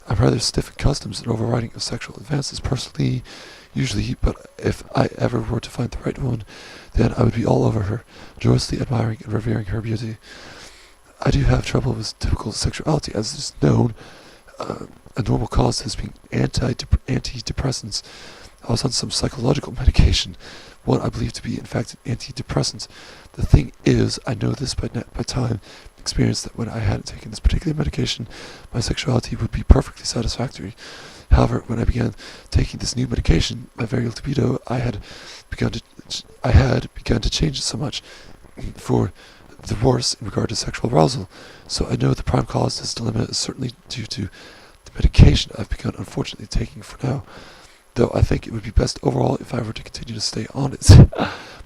I'm rather stiff in customs and overriding of sexual advances personally, usually, but if I ever were to find the right one, then I would be all over her, joyously admiring and revering her beauty. I do have trouble with typical sexuality, as is known. A normal cause has been antidepressants. I was on some psychological medication, one I believe to be in fact an antidepressant. The thing is, I know this by time experience that when I hadn't taken this particular medication, my sexuality would be perfectly satisfactory. However, when I began taking this new medication, my very libido, I had begun to change it so much for the worse in regard to sexual arousal. So I know the prime cause of this dilemma is certainly due to the medication I've begun unfortunately taking for now, though I think it would be best overall if I were to continue to stay on it,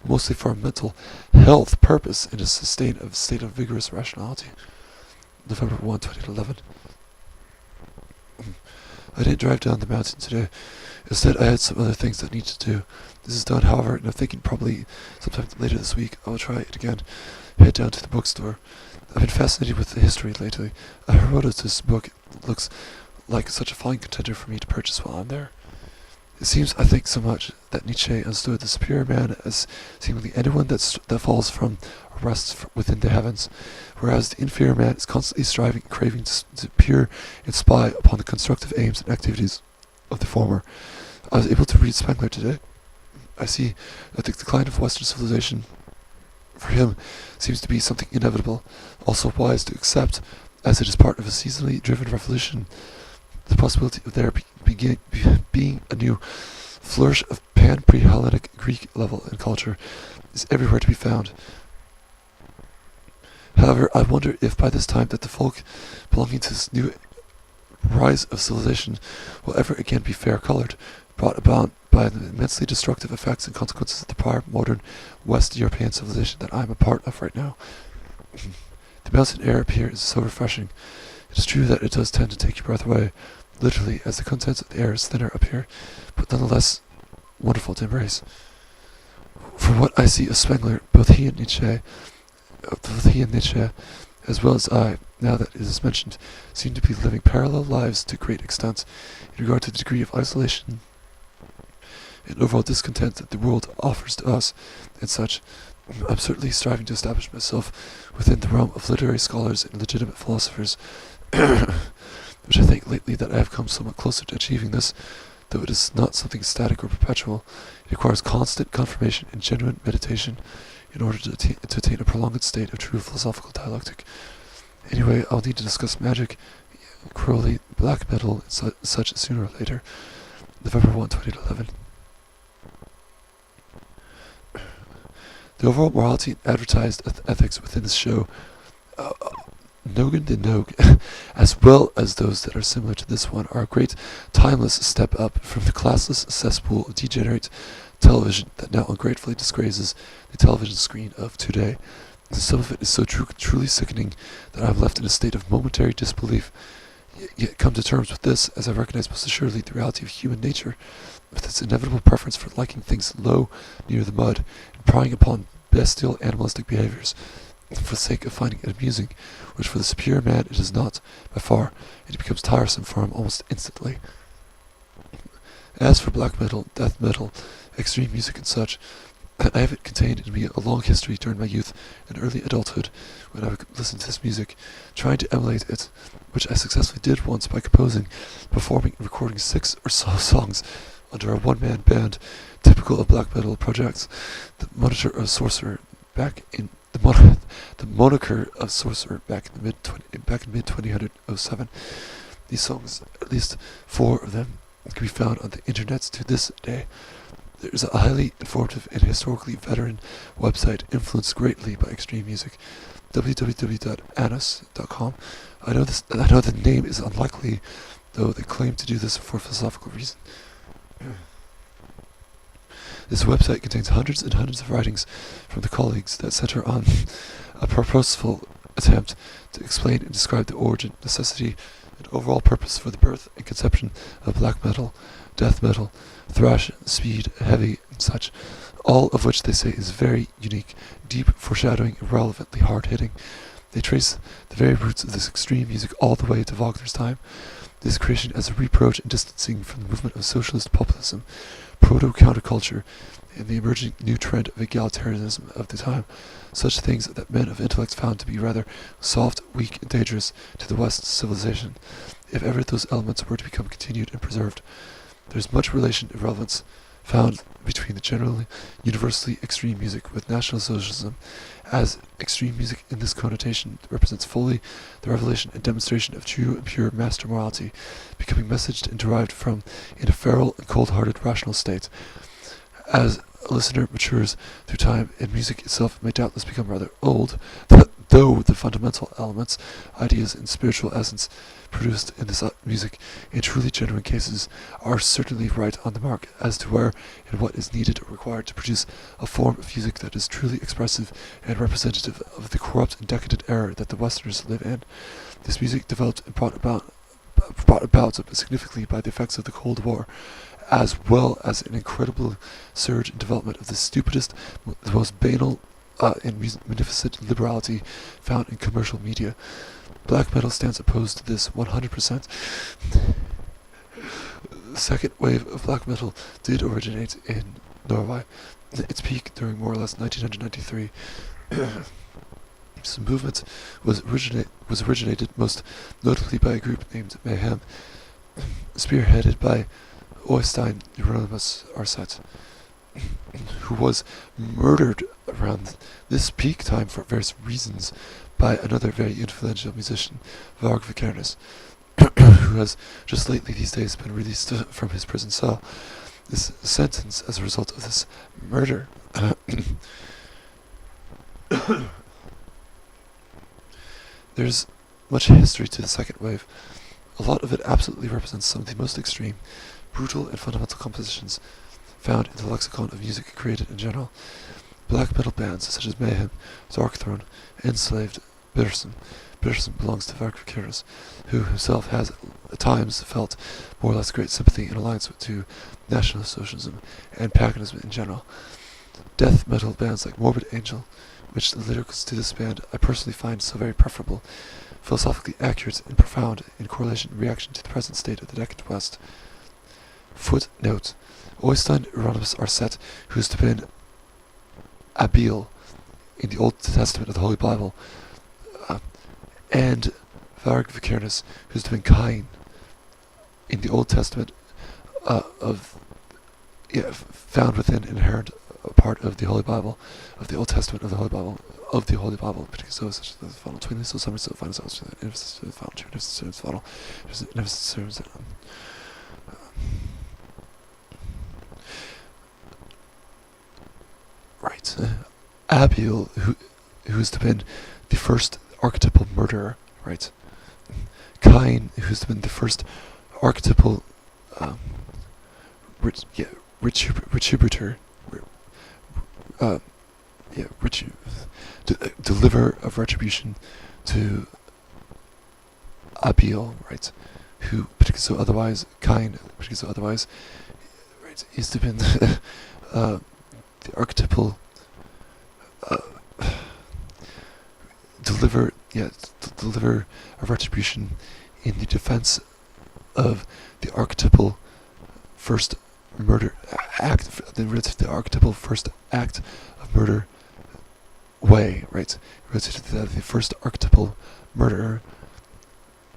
mostly for a mental health purpose and to sustain a state of vigorous rationality. November 1, 2011. I didn't drive down the mountain today. Instead, I had some other things that I need to do. This is done, however, and I'm thinking probably sometime later this week I will try it again. Head down to the bookstore. I've been fascinated with the history lately. Herodotus' book looks like such a fine contender for me to purchase while I'm there. It seems, I think, so much that Nietzsche understood the superior man as seemingly anyone that falls from or rests within the heavens, whereas the inferior man is constantly striving and craving to peer and spy upon the constructive aims and activities of the former. I was able to read Spengler today. I see that the decline of Western civilization, for him, seems to be something inevitable, also wise to accept, as it is part of a seasonally driven revolution. The possibility of there being a new flourish of pan-pre-Hellenic Greek level in culture is everywhere to be found. However, I wonder if by this time that the folk belonging to this new rise of civilization will ever again be fair-colored, brought about by the immensely destructive effects and consequences of the prior modern West European civilization that I am a part of right now. The mountain air up here is so refreshing. It is true that it does tend to take your breath away, literally, as the contents of the air is thinner up here, but nonetheless wonderful to embrace. From what I see of Spengler, both he and Nietzsche, as well as I, now that it is mentioned, seem to be living parallel lives to great extent in regard to the degree of isolation and overall discontent that the world offers to us, and such. I'm certainly striving to establish myself within the realm of literary scholars and legitimate philosophers, which I think lately that I have come somewhat closer to achieving this, though it is not something static or perpetual. It requires constant confirmation and genuine meditation in order to attain a prolonged state of true philosophical dialectic. Anyway, I'll need to discuss magic, Crowley, black metal, and such sooner or later. November 1, 2011. The overall morality and advertised ethics within this show, Nogan the Nogue, as well as those that are similar to this one, are a great timeless step up from the classless cesspool of degenerate television that now ungratefully disgraces the television screen of today. And some of it is so truly sickening that I am left in a state of momentary disbelief, yet come to terms with this, as I recognize most assuredly the reality of human nature, with its inevitable preference for liking things low near the mud, and prying upon bestial animalistic behaviors, for the sake of finding it amusing, which for the superior man it is not, by far, and it becomes tiresome for him almost instantly. As for black metal, death metal, extreme music and such, I have it contained in me a long history during my youth and early adulthood when I would listen to this music, trying to emulate it, which I successfully did once by composing, performing, and recording 6 or so songs under a one-man band, typical of black metal projects. The moniker of Sorcerer back in the moniker of Sorcerer back in mid 2007. These songs, at least 4 of them, can be found on the internet to this day. There is a highly informative and historically veteran website influenced greatly by extreme music, www.anus.com. I know the name is unlikely, though they claim to do this for philosophical reason. This website contains hundreds and hundreds of writings from the colleagues that center on a purposeful attempt to explain and describe the origin, necessity, and overall purpose for the birth and conception of black metal, death metal, thrash, speed, heavy, and such, all of which they say is very unique, deep, foreshadowing, and relevantly hard-hitting. They trace the very roots of this extreme music all the way to Wagner's time. This creation as a reproach and distancing from the movement of socialist populism, proto-counterculture, and the emerging new trend of egalitarianism of the time, such things that men of intellect found to be rather soft, weak, and dangerous to the West's civilization, if ever those elements were to become continued and preserved. There is much relation and relevance found between the generally universally extreme music with National Socialism, as extreme music in this connotation represents fully the revelation and demonstration of true and pure master morality, becoming messaged and derived from in a feral and cold-hearted rational state. As a listener matures through time, and music itself may doubtless become rather old, though the fundamental elements, ideas, and spiritual essence produced in this music, in truly genuine cases, are certainly right on the mark as to where and what is needed or required to produce a form of music that is truly expressive and representative of the corrupt and decadent era that the Westerners live in. This music developed and brought about significantly by the effects of the Cold War, as well as an incredible surge in development of the stupidest, the most banal and magnificent liberality found in commercial media. Black metal stands opposed to this 100%. The second wave of black metal did originate in Norway, its peak during more or less 1993. This movement was originated most notably by a group named Mayhem, spearheaded by Øystein Euronymous Arset, who was murdered around this peak time for various reasons by another very influential musician, Varg Vikernes, who has just lately these days been released from his prison cell. This sentence as a result of this murder there's much history to the second wave. A lot of it absolutely represents some of the most extreme, brutal, and fundamental compositions found in the lexicon of music created in general. Black metal bands such as Mayhem, Darkthrone, Enslaved, Bittersome. Bittersome belongs to Varg Vikernes, who himself has at times felt more or less great sympathy and alliance to National Socialism and paganism in general. Death metal bands like Morbid Angel, which the lyrics to this band I personally find so very preferable, philosophically accurate and profound in correlation and reaction to the present state of the decadent West. Footnote: Øystein Euronymous Arset, who has been Abiel in the Old Testament of the Holy Bible, and Varg Vikernes, who's been Cain in the Old Testament found within inherent part of the Holy Bible, of the Old Testament of the Holy Bible, particularly so such as the final twin, so summary, so final, so the final two, final, right. Abiel, who's been the first archetypal murderer, right? Cain, who's been the first archetypal retributor, deliver of retribution to Abiel, right? Who, particularly so otherwise, Cain, particularly so otherwise, right? He's been the archetypal deliver a retribution in the defense of the archetypal first murder act, the archetypal first act of murder way, right? Relative to that of the first archetypal murderer,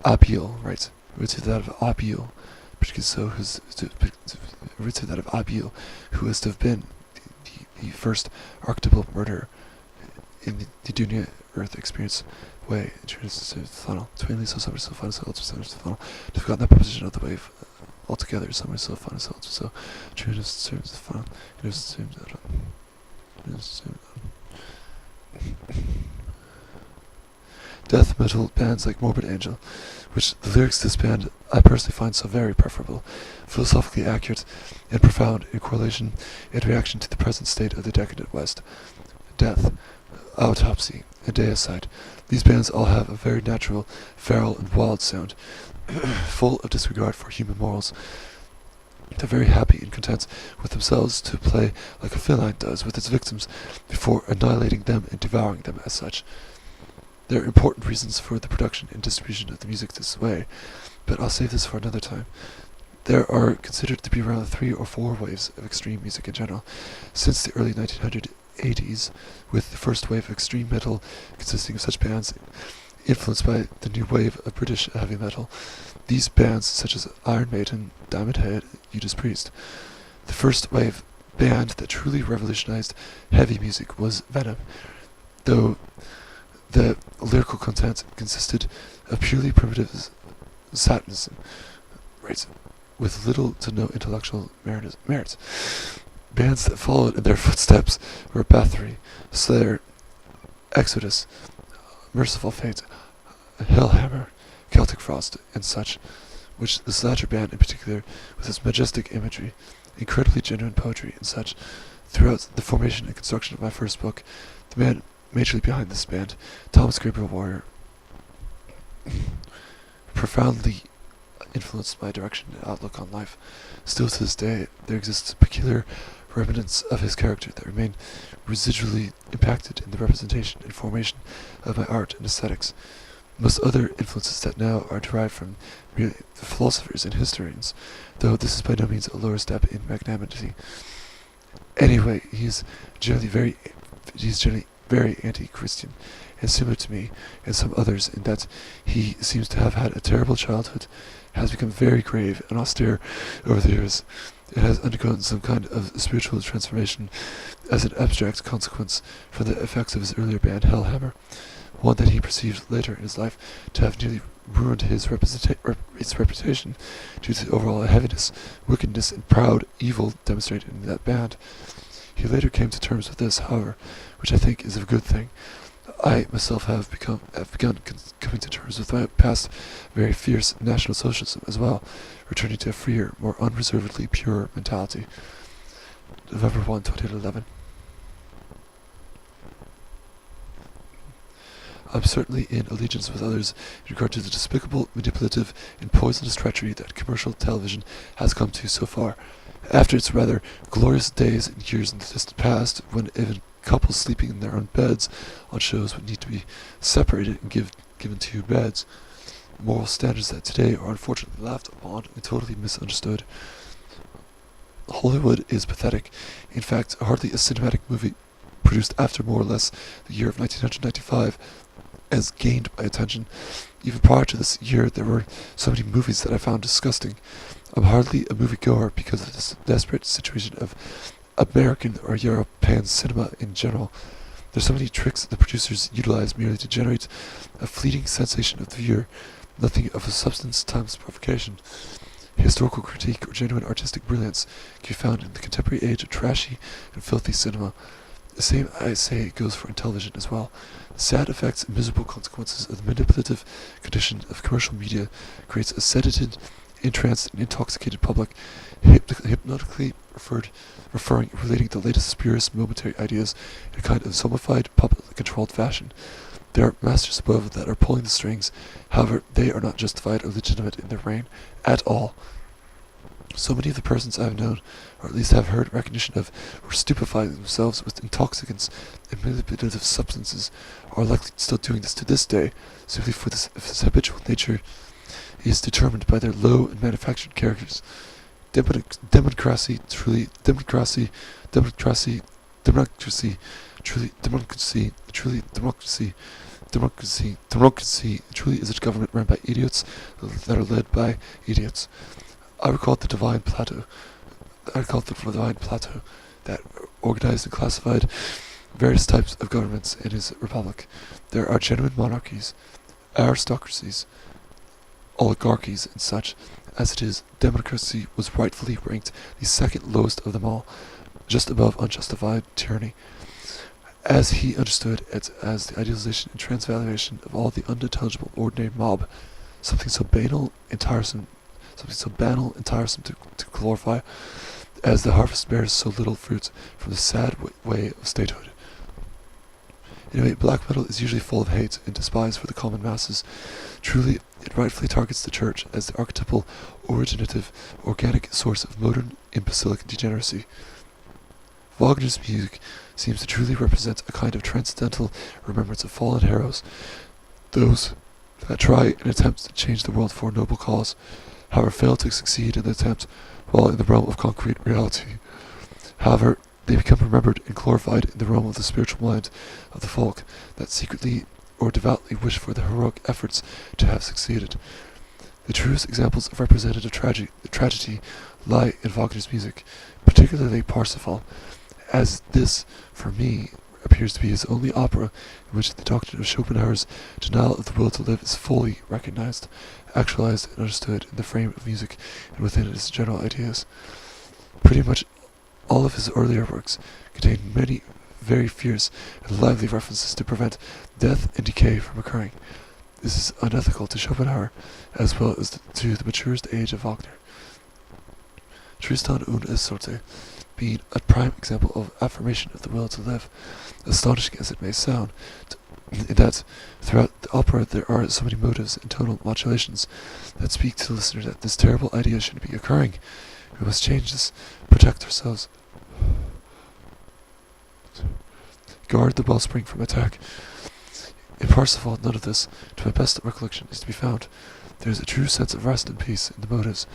Abiel, right? Relative to that of Abiel, particularly so relative to that of Abiel, who is to have been the first archetypal murderer in the Dunya Earth experience way. Introduced to the funnel. Twinly so somebody so fun so ultra to the funnel. To have gotten that proposition of the wave altogether, somebody so fun so ultra so introduced to the funnel. Death metal bands like Morbid Angel, which the lyrics to this band I personally find so very preferable, philosophically accurate and profound in correlation and reaction to the present state of the decadent West. Death, Autopsy, and Deicide. These bands all have a very natural, feral, and wild sound, full of disregard for human morals. They're very happy and content with themselves to play like a feline does with its victims before annihilating them and devouring them as such. There are important reasons for the production and distribution of the music this way, but I'll save this for another time. There are considered to be around 3 or 4 waves of extreme music in general, since the early 1980s, with the first wave of extreme metal consisting of such bands influenced by the new wave of British heavy metal. These bands, such as Iron Maiden, Diamond Head, Judas Priest. The first wave band that truly revolutionized heavy music was Venom, though the lyrical content consisted of purely primitive satanism, right, with little to no intellectual merit. Bands that followed in their footsteps were Bathory, Slayer, Exodus, Merciful Fate, Hellhammer, Celtic Frost, and such, which this latter band in particular, with its majestic imagery, incredibly genuine poetry, and such, throughout the formation and construction of my first book, the man majorly behind this band, Thomas Gabriel Warrior, profoundly influenced my direction and outlook on life. Still to this day, there exists peculiar remnants of his character that remain residually impacted in the representation and formation of my art and aesthetics. Most other influences that now are derived from merely the philosophers and historians, though this is by no means a lower step in magnanimity. Anyway, he is generally very anti-Christian, and similar to me and some others in that he seems to have had a terrible childhood, has become very grave and austere over the years, and has undergone some kind of spiritual transformation as an abstract consequence from the effects of his earlier band Hellhammer, one that he perceived later in his life to have nearly ruined its reputation due to the overall heaviness, wickedness, and proud evil demonstrated in that band. He later came to terms with this, however, which I think is a good thing. I myself have begun coming to terms with my past very fierce National Socialism as well, returning to a freer, more unreservedly pure mentality. November 1, 2011. I'm certainly in allegiance with others in regard to the despicable, manipulative, and poisonous treachery that commercial television has come to so far. After its rather glorious days and years in the distant past, when even couples sleeping in their own beds on shows would need to be separated and given 2 beds, moral standards that today are unfortunately laughed upon and totally misunderstood. Hollywood is pathetic. In fact, hardly a cinematic movie produced after more or less the year of 1995 has gained my attention. Even prior to this year, there were so many movies that I found disgusting. I'm hardly a moviegoer because of this desperate situation of American or European cinema in general. There's so many tricks the producers utilize merely to generate a fleeting sensation of the viewer, nothing of a substance times provocation. Historical critique or genuine artistic brilliance can be found in the contemporary age of trashy and filthy cinema. The same, I say, goes for television as well. The sad effects and miserable consequences of the manipulative condition of commercial media creates a sedated, entranced, and intoxicated public, hypnotically relating the latest spurious momentary ideas in a kind of zombified, puppet-controlled fashion. There are masters above that are pulling the strings, however, they are not justified or legitimate in their reign at all. So many of the persons I have known, or at least have heard recognition of, were stupefying themselves with intoxicants and manipulative substances, are likely still doing this to this day, simply for this habitual nature is determined by their low and manufactured characters. Democracy, truly, democracy, democracy, democracy, truly, democracy, truly, democracy, democracy, truly is a government run by idiots that are led by idiots. I recall the divine Plato. That organized and classified various types of governments in his republic. There are genuine monarchies, aristocracies, oligarchies, and such. As it is, democracy was rightfully ranked the second lowest of them all, just above unjustified tyranny, as he understood it as the idealization and transvaluation of all the unintelligible ordinary mob, something so banal and tiresome to glorify, as the harvest bears so little fruit from the sad way of statehood. Anyway, black metal is usually full of hate and despise for the common masses. Truly, it rightfully targets the church as the archetypal, originative, organic source of modern imbecilic degeneracy. Wagner's music seems to truly represent a kind of transcendental remembrance of fallen heroes, those that try and attempt to change the world for a noble cause, however fail to succeed in the attempt while in the realm of concrete reality. However, they become remembered and glorified in the realm of the spiritual mind of the folk that secretly or devoutly wish for the heroic efforts to have succeeded. The truest examples of representative tragedy lie in Wagner's music, particularly Parsifal, as this, for me, appears to be his only opera in which the doctrine of Schopenhauer's denial of the will to live is fully recognized, actualized, and understood in the frame of music and within its general ideas. Pretty much all of his earlier works contain many very fierce and lively references to prevent death and decay from occurring. This is unethical to Schopenhauer, as well as to the maturest age of Wagner. Tristan und Isolde being a prime example of affirmation of the will to live, astonishing as it may sound, in that throughout the opera there are so many motives and tonal modulations that speak to the listener that this terrible idea should be occurring. We must change this, protect ourselves, guard the wellspring from attack. In Parsifal, none of this, to my best recollection, is to be found. There is a true sense of rest and peace in the motives,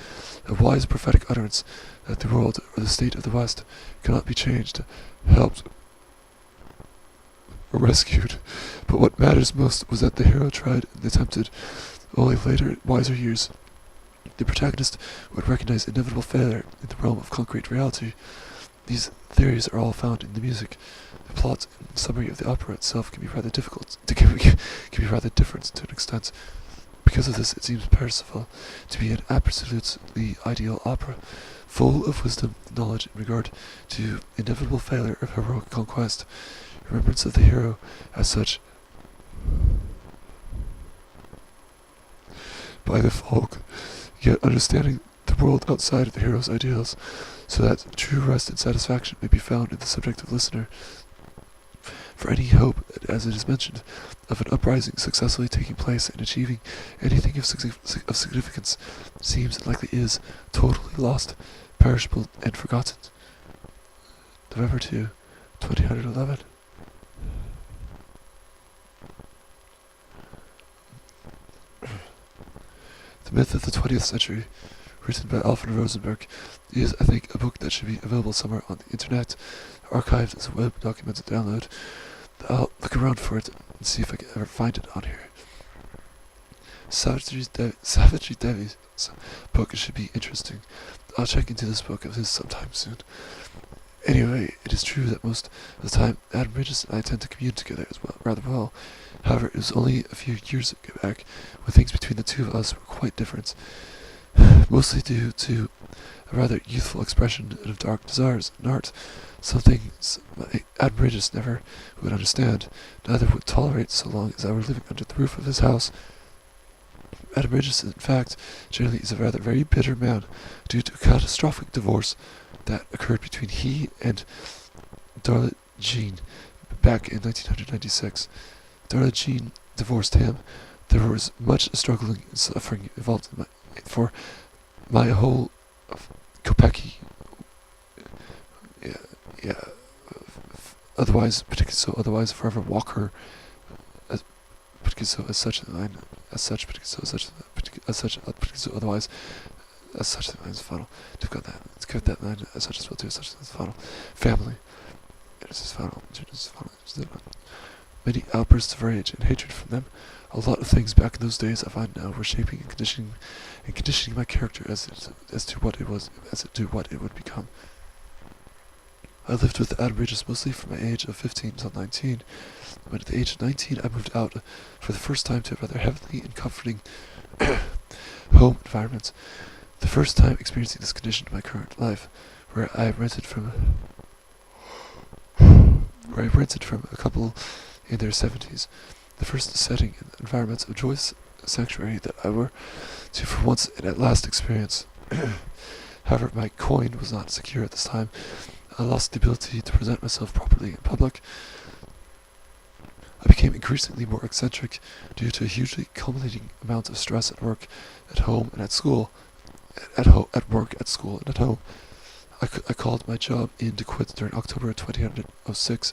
a wise prophetic utterance that the world or the state of the West cannot be changed, helped, or rescued. But what matters most was that the hero tried and attempted. Only later, in wiser years, the protagonist would recognize inevitable failure in the realm of concrete reality. These theories are all found in the music. The plot and summary of the opera itself can be rather different to an extent. Because of this, it seems Parsifal to be an absolutely ideal opera, full of wisdom and knowledge in regard to inevitable failure of heroic conquest, remembrance of the hero as such by the folk, yet understanding the world outside of the hero's ideals, so that true rest and satisfaction may be found in the subjective listener. For any hope, as it is mentioned, of an uprising successfully taking place and achieving anything of significance seems, and likely is, totally lost, perishable, and forgotten. November 2, 2011. The Myth of the 20th Century, written by Alfred Rosenberg, is, I think, a book that should be available somewhere on the internet, archived as a web documented download. I'll look around for it and see if I can ever find it on here. Savitri Devi's book should be interesting. I'll check into this book of his sometime soon. Anyway, it is true that most of the time Adam Bridges and I tend to commune together as well, rather well. However, it was only a few years back when things between the two of us were quite different, mostly due to a rather youthful expression of dark desires in art, some things Adam Bridges never would understand, neither would tolerate so long as I were living under the roof of his house. Adam Bridges, in fact, generally is a rather very bitter man due to a catastrophic divorce that occurred between he and Darla Jean back in 1996. Darla Jean divorced him. There was much struggling and suffering involved for my whole Kopecky. Otherwise forever Walker. Otherwise as such that mind is final. To have got that, to give that mind as such as will do, as such as final. Family, it is final. It is final. It is many outbursts of rage and hatred from them. A lot of things back in those days I find now were shaping and conditioning my character as to what it would become. I lived with Adam Regis mostly from my age of 15 until 19. When at the age of 19 I moved out for the first time to a rather heavenly and comforting home environment. The first time experiencing this condition in my current life, where I rented from a couple in their 70s. The first setting and environment of joyous sanctuary that I were to for once and at last experience. However, my coin was not secure at this time. I lost the ability to present myself properly in public. I became increasingly more eccentric due to a hugely culminating amount of stress at work, at home, and at school. At work, at school, and at home. I called my job in to quit during October of 2006.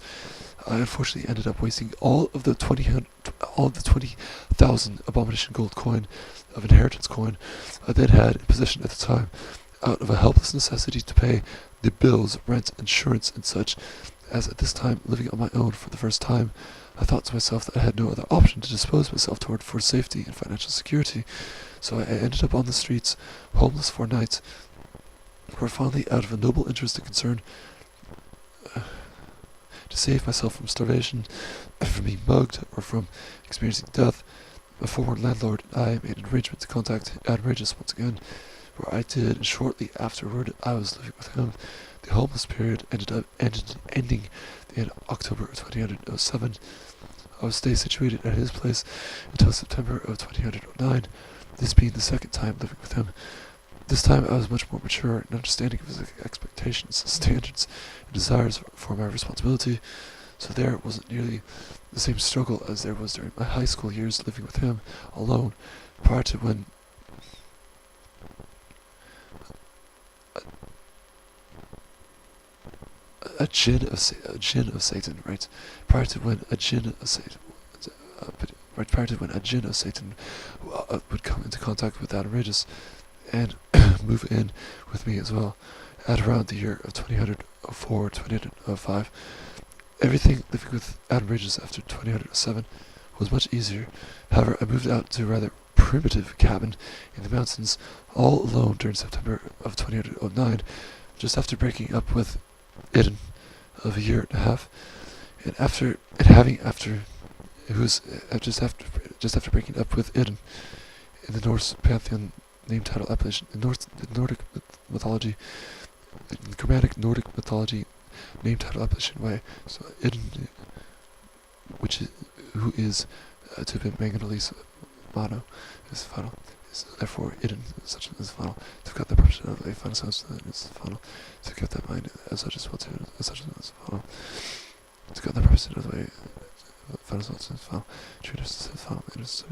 I unfortunately ended up wasting all of the 20,000 Abomination Gold coin of inheritance coin I then had in possession at the time, out of a helpless necessity to pay the bills, rent, insurance, and such, as at this time, living on my own for the first time, I thought to myself that I had no other option to dispose myself toward for safety and financial security, so I ended up on the streets, homeless for nights, where finally, out of a noble interest and concern, to save myself from starvation, from being mugged, or from experiencing death, my former landlord and I made an arrangement to contact Adam Regis once again, where I did, and shortly afterward I was living with him. The homeless period ending in October of 2007. I would stay situated at his place until September of 2009, this being the second time living with him. This time I was much more mature and understanding of his expectations, standards, and desires for my responsibility, so there wasn't nearly the same struggle as there was during my high school years living with him alone, prior to when a djinn of Satan, right? Prior to when a djinn of Satan would come into contact with Adam Regis and move in with me as well at around the year of 2004, 2005. Everything living with Adam Regis after 2007 was much easier. However, I moved out to a rather primitive cabin in the mountains all alone during September of 2009, just after breaking up with Iden of a year and a half, and just after breaking up with Iden in the Norse pantheon name title appellation in Nordic mythology, in Germanic Nordic mythology name title appellation way. So Iden, who is to have been Manganelise Mano, is final. Is therefore Iden such as final. To cut the purpose of a final sense is final. To get that mind as such as well too as such as final. To cut the purpose of a final sense is final. Treat us as final. It is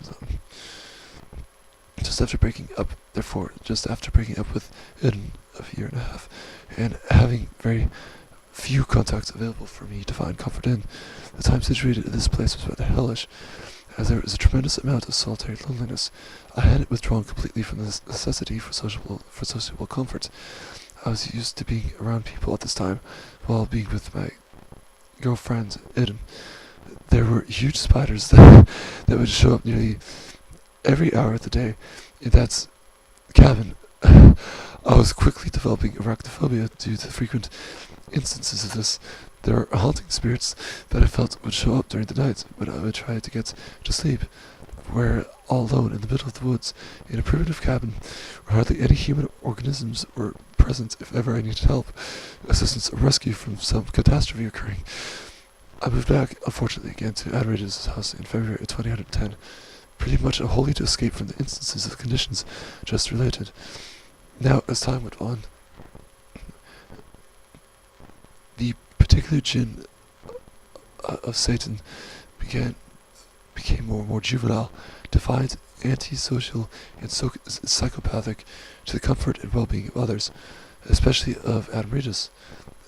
just after breaking up with Iden of a year and a half, and having very few contacts available for me to find comfort in, the time situated at this place was rather hellish, as there was a tremendous amount of solitary loneliness. I had withdrawn completely from the necessity for sociable comfort. I was used to being around people at this time, while being with my girlfriend, Iden. There were huge spiders that would show up nearly every hour of the day in that cabin. I was quickly developing arachnophobia due to frequent instances of this. There are haunting spirits that I felt would show up during the night when I would try to get to sleep, where all alone in the middle of the woods, in a primitive cabin, where hardly any human organisms were present if ever I needed help, assistance, or rescue from some catastrophe occurring. I moved back, unfortunately, again to Adam Regis' house in February of 2010, pretty much wholly to escape from the instances of conditions just related. Now, as time went on, the particular djinn of Satan became more and more juvenile, defiant, antisocial, and psychopathic to the comfort and well-being of others, especially of Adam Regis,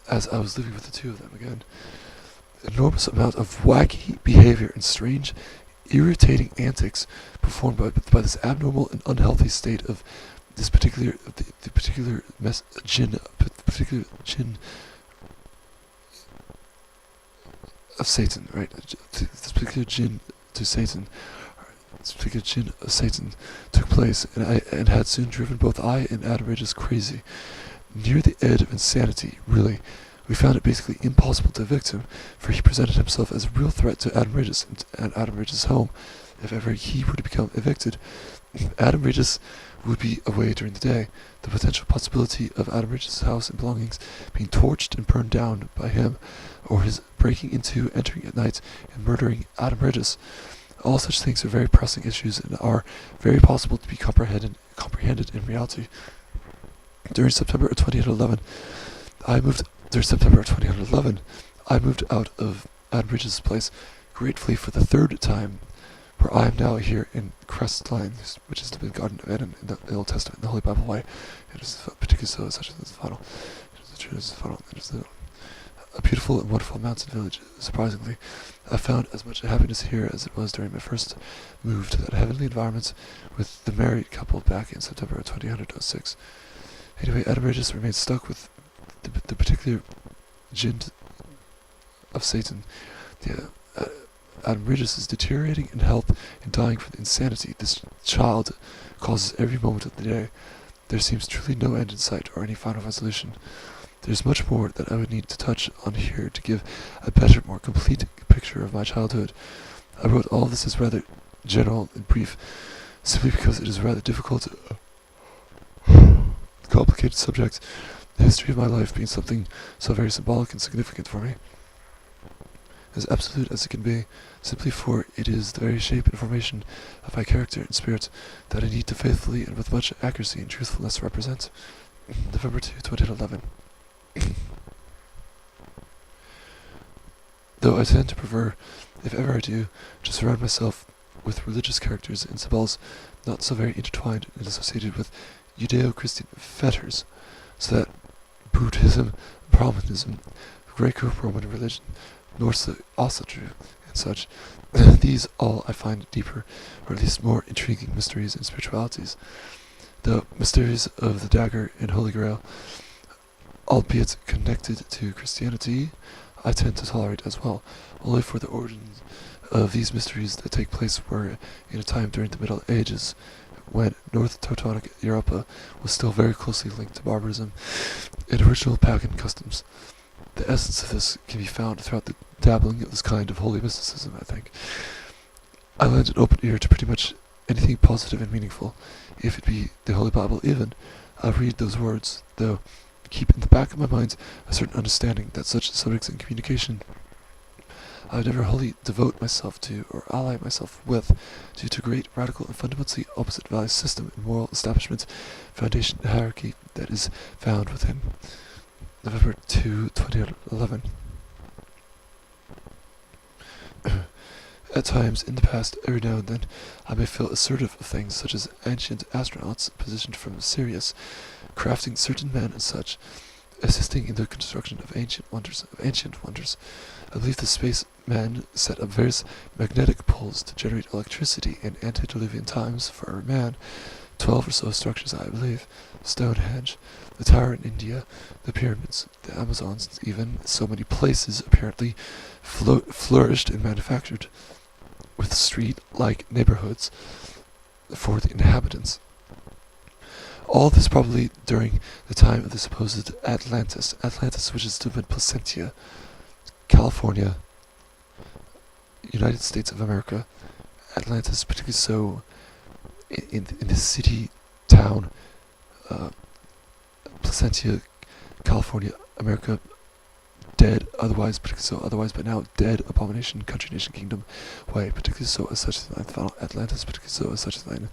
as I was living with the two of them again. An enormous amount of wacky behavior and strange, irritating antics performed by this abnormal and unhealthy state of this particular the particular jinn of Satan, right? This particular jinn to Satan, this particular jinn of Satan took place, and had soon driven both I and Adam Regis crazy, near the edge of insanity. Really, we found it basically impossible to evict him, for he presented himself as a real threat to Adam Regis and Adam Regis' home. If ever he were to become evicted, Adam Regis would be away during the day. The potential possibility of Adam Regis' house and belongings being torched and burned down by him, or his breaking into, entering at night, and murdering Adam Regis. All such things are very pressing issues and are very possible to be comprehended in reality. During September of 2011, I moved out of Adam Regis' place, gratefully for the third time, where I am now here in Crestline, which is the Garden of Eden in the Old Testament, in the Holy Bible way. It is particularly so, such as the final. It is the truth, as the final. It is a beautiful and wonderful mountain village. Surprisingly, I found as much happiness here as it was during my first move to that heavenly environment with the married couple back in September of 2006. Anyway, Adam Regis remains stuck with the particular jinn of Satan. Adam Regis is deteriorating in health and dying from insanity this child causes every moment of the day. There seems truly no end in sight or any final resolution. There's much more that I would need to touch on here to give a better, more complete picture of my childhood. I wrote all this as rather general and brief, simply because it is a rather difficult, complicated subject, the history of my life being something so very symbolic and significant for me, as absolute as it can be, simply for it is the very shape and formation of my character and spirit that I need to faithfully and with much accuracy and truthfulness represent. November 2, 2011. Though I tend to prefer, if ever I do, to surround myself with religious characters and symbols not so very intertwined and associated with Judeo-Christian fetters, so that Buddhism, Brahmanism, Greco-Roman religion, Norse Asatru, and such, these all I find deeper, or at least more intriguing mysteries and spiritualities. The mysteries of the dagger and Holy Grail, albeit connected to Christianity, I tend to tolerate as well, only for the origins of these mysteries that take place were in a time during the Middle Ages, when North Teutonic Europa was still very closely linked to barbarism and original pagan customs. The essence of this can be found throughout the dabbling of this kind of holy mysticism, I think. I lend an open ear to pretty much anything positive and meaningful, if it be the Holy Bible even. I read those words, though keep in the back of my mind a certain understanding that such subjects in communication I would never wholly devote myself to or ally myself with, due to great, radical, and fundamentally opposite value system and moral establishment, foundation, and hierarchy that is found within. November 2, 2011. At times, in the past, every now and then, I may feel assertive of things such as ancient astronauts positioned from Sirius, crafting certain men and such, assisting in the construction of ancient wonders. I believe the spacemen set up various magnetic poles to generate electricity in antediluvian times for man. 12 or so structures, I believe. Stonehenge, the Tower in India, the pyramids, the Amazons, even so many places apparently flourished and manufactured, with street-like neighborhoods for the inhabitants. All this probably during the time of the supposed Atlantis, which is still in Placentia, California, United States of America. Atlantis, particularly so in the city, town, Placentia, California, America, dead, otherwise, particularly so, otherwise, but now dead, abomination, country, nation, kingdom, way, particularly so as such as the ninth final, Atlantis, particularly so as such as the ninth,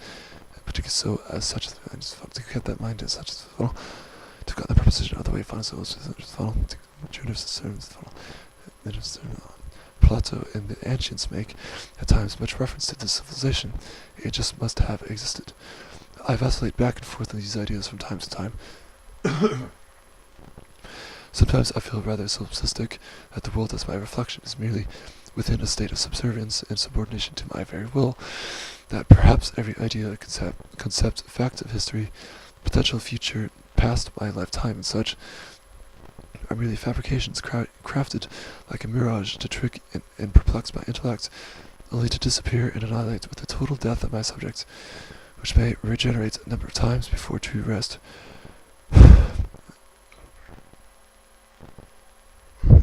particularly so as such as the ninth, to get that mind as such as the final, to got the preposition of the way, final, so as the final, to Junius, the servants, the final, Plato and the ancients make, at times, much reference to this civilization. It just must have existed. I vacillate back and forth on these ideas from time to time. Sometimes I feel rather solipsistic that the world as my reflection is merely within a state of subservience and subordination to my very will, that perhaps every idea, concept, fact of history, potential future past my lifetime and such are merely fabrications crafted like a mirage to trick and perplex my intellect, only to disappear and annihilate with the total death of my subjects, which may regenerate a number of times before true rest.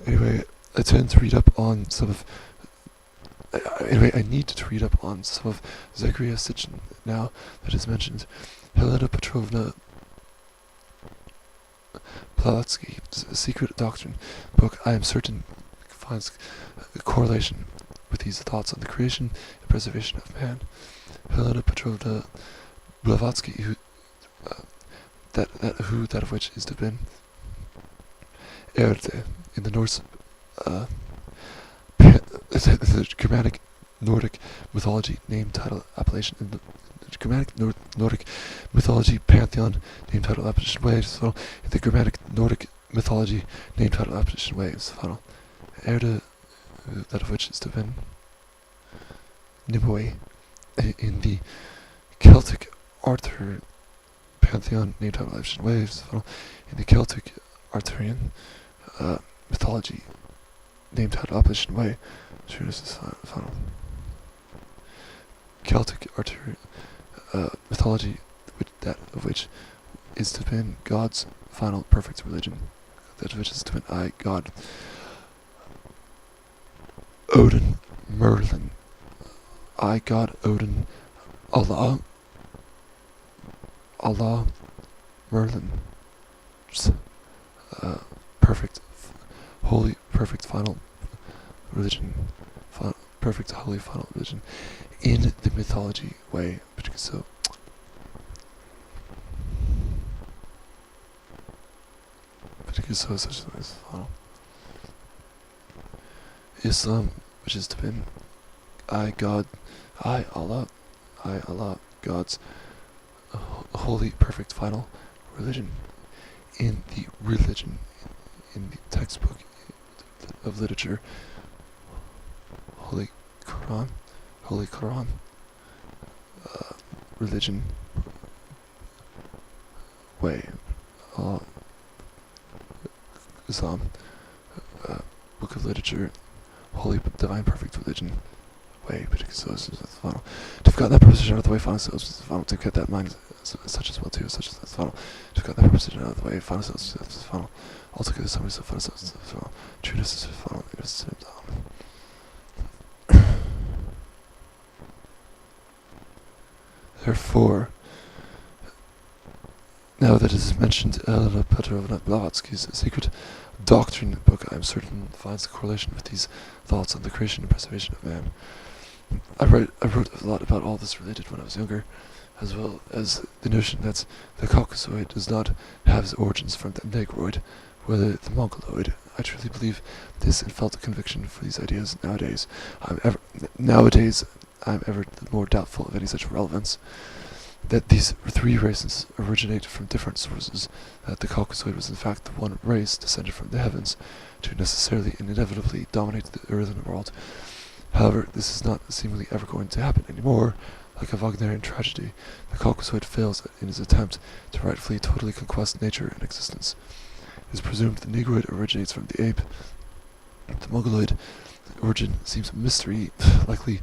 Anyway, I tend to read up on some of... I need to read up on some of Zacharias Sitchin now that is mentioned. Helena Petrovna Blavatsky's Secret Doctrine book, I am certain, finds a correlation with these thoughts on the creation and preservation of man. Helena Petrovna Blavatsky, that of which is to have been Erde in the Norse, the Germanic Nordic mythology name, title, appellation in the Germanic Nordic mythology pantheon name, title, appellation, way is final. In the Germanic Nordic mythology name, title, appellation, way is final. Erde, that of which is to have been Nimue in the Celtic Arthur pantheon name, title, appellation, way is final. In the Celtic Arthurian mythology name, title, appellation, way. Sure, this is final. Celtic Arthur mythology, that of which is to have been God's final perfect religion, that of which is to have been I, God, Odin, Merlin, I, God, Odin, Allah, Merlin, perfect, holy, perfect, final religion, perfect, holy, final religion, in the mythology way, so such as final. Islam, which is to be I, God, I, Allah, God's holy, perfect, final religion, in the religion, in the textbook of literature, Holy Quran, religion, way, Islam, book of literature, holy, divine, perfect religion, way, particular, so that's final. To have gotten that proposition out of the way, final sales is the final. To get that mind such as well too, such as that's final. To have gotten that proposition out of the way, final sales is the final. Altogether, summary of final sales is the final. Trueness is the final. Therefore, now that it is mentioned, Helena Petrovna Blavatsky's Secret Doctrine book, I am certain, finds a correlation with these thoughts on the creation and preservation of man. I wrote a lot about all this related when I was younger, as well as the notion that the Caucasoid does not have its origins from the Negroid, whether the Mongoloid. I truly believe this and felt a conviction for these ideas nowadays. I'm ever more doubtful of any such relevance. That these three races originate from different sources, that the Caucasoid was in fact the one race descended from the heavens to necessarily and inevitably dominate the earthen world. However, this is not seemingly ever going to happen anymore. Like a Wagnerian tragedy, the Caucasoid fails in his attempt to rightfully totally conquest nature and existence. It is presumed the Negroid originates from the ape. The Mongoloid origin seems a mystery, likely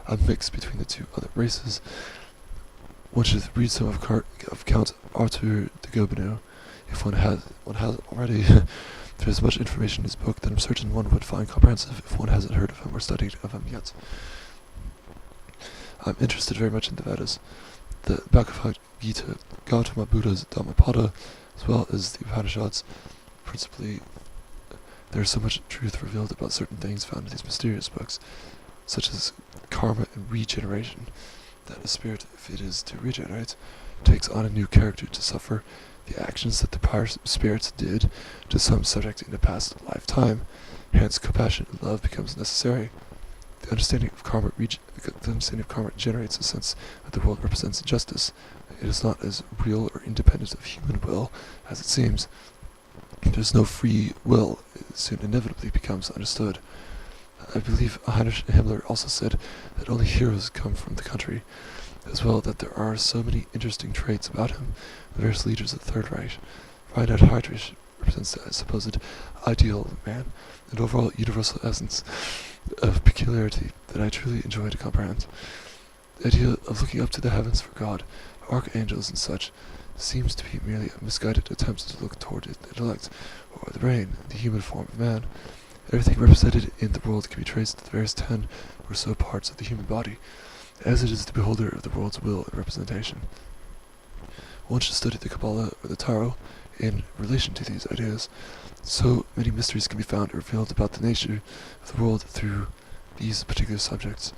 a mix between the two other races. One should read some of Count Arthur de Gobineau, if one has already. There is much information in his book that I'm certain one would find comprehensive if one hasn't heard of him or studied of him yet. I'm interested very much in the Vedas, the Bhagavad Gita, Gautama Buddha's Dhammapada, as well as the Upanishads. Principally, there is so much truth revealed about certain things found in these mysterious books, such as karma and regeneration, that a spirit, if it is to regenerate, takes on a new character to suffer the actions that the prior spirits did to some subject in a past lifetime. Hence, compassion and love becomes necessary. The understanding of karma generates a sense that the world represents justice. It is not as real or independent of human will as it seems. There is no free will. It soon inevitably becomes understood. I believe Heinrich Himmler also said that only heroes come from the country. as well that there are so many interesting traits about him, the various leaders of the Third Reich. Reinhard Heydrich represents the supposed ideal of man, an overall universal essence of peculiarity that I truly enjoy to comprehend. The idea of looking up to the heavens for God, archangels and such, seems to be merely a misguided attempt to look toward the intellect, or the brain, the human form of man. Everything represented in the world can be traced to the various 10 or so parts of the human body, as it is the beholder of the world's will and representation. One should study the Kabbalah or the Tarot in relation to these ideas. So many mysteries can be found revealed about the nature of the world through these particular subjects.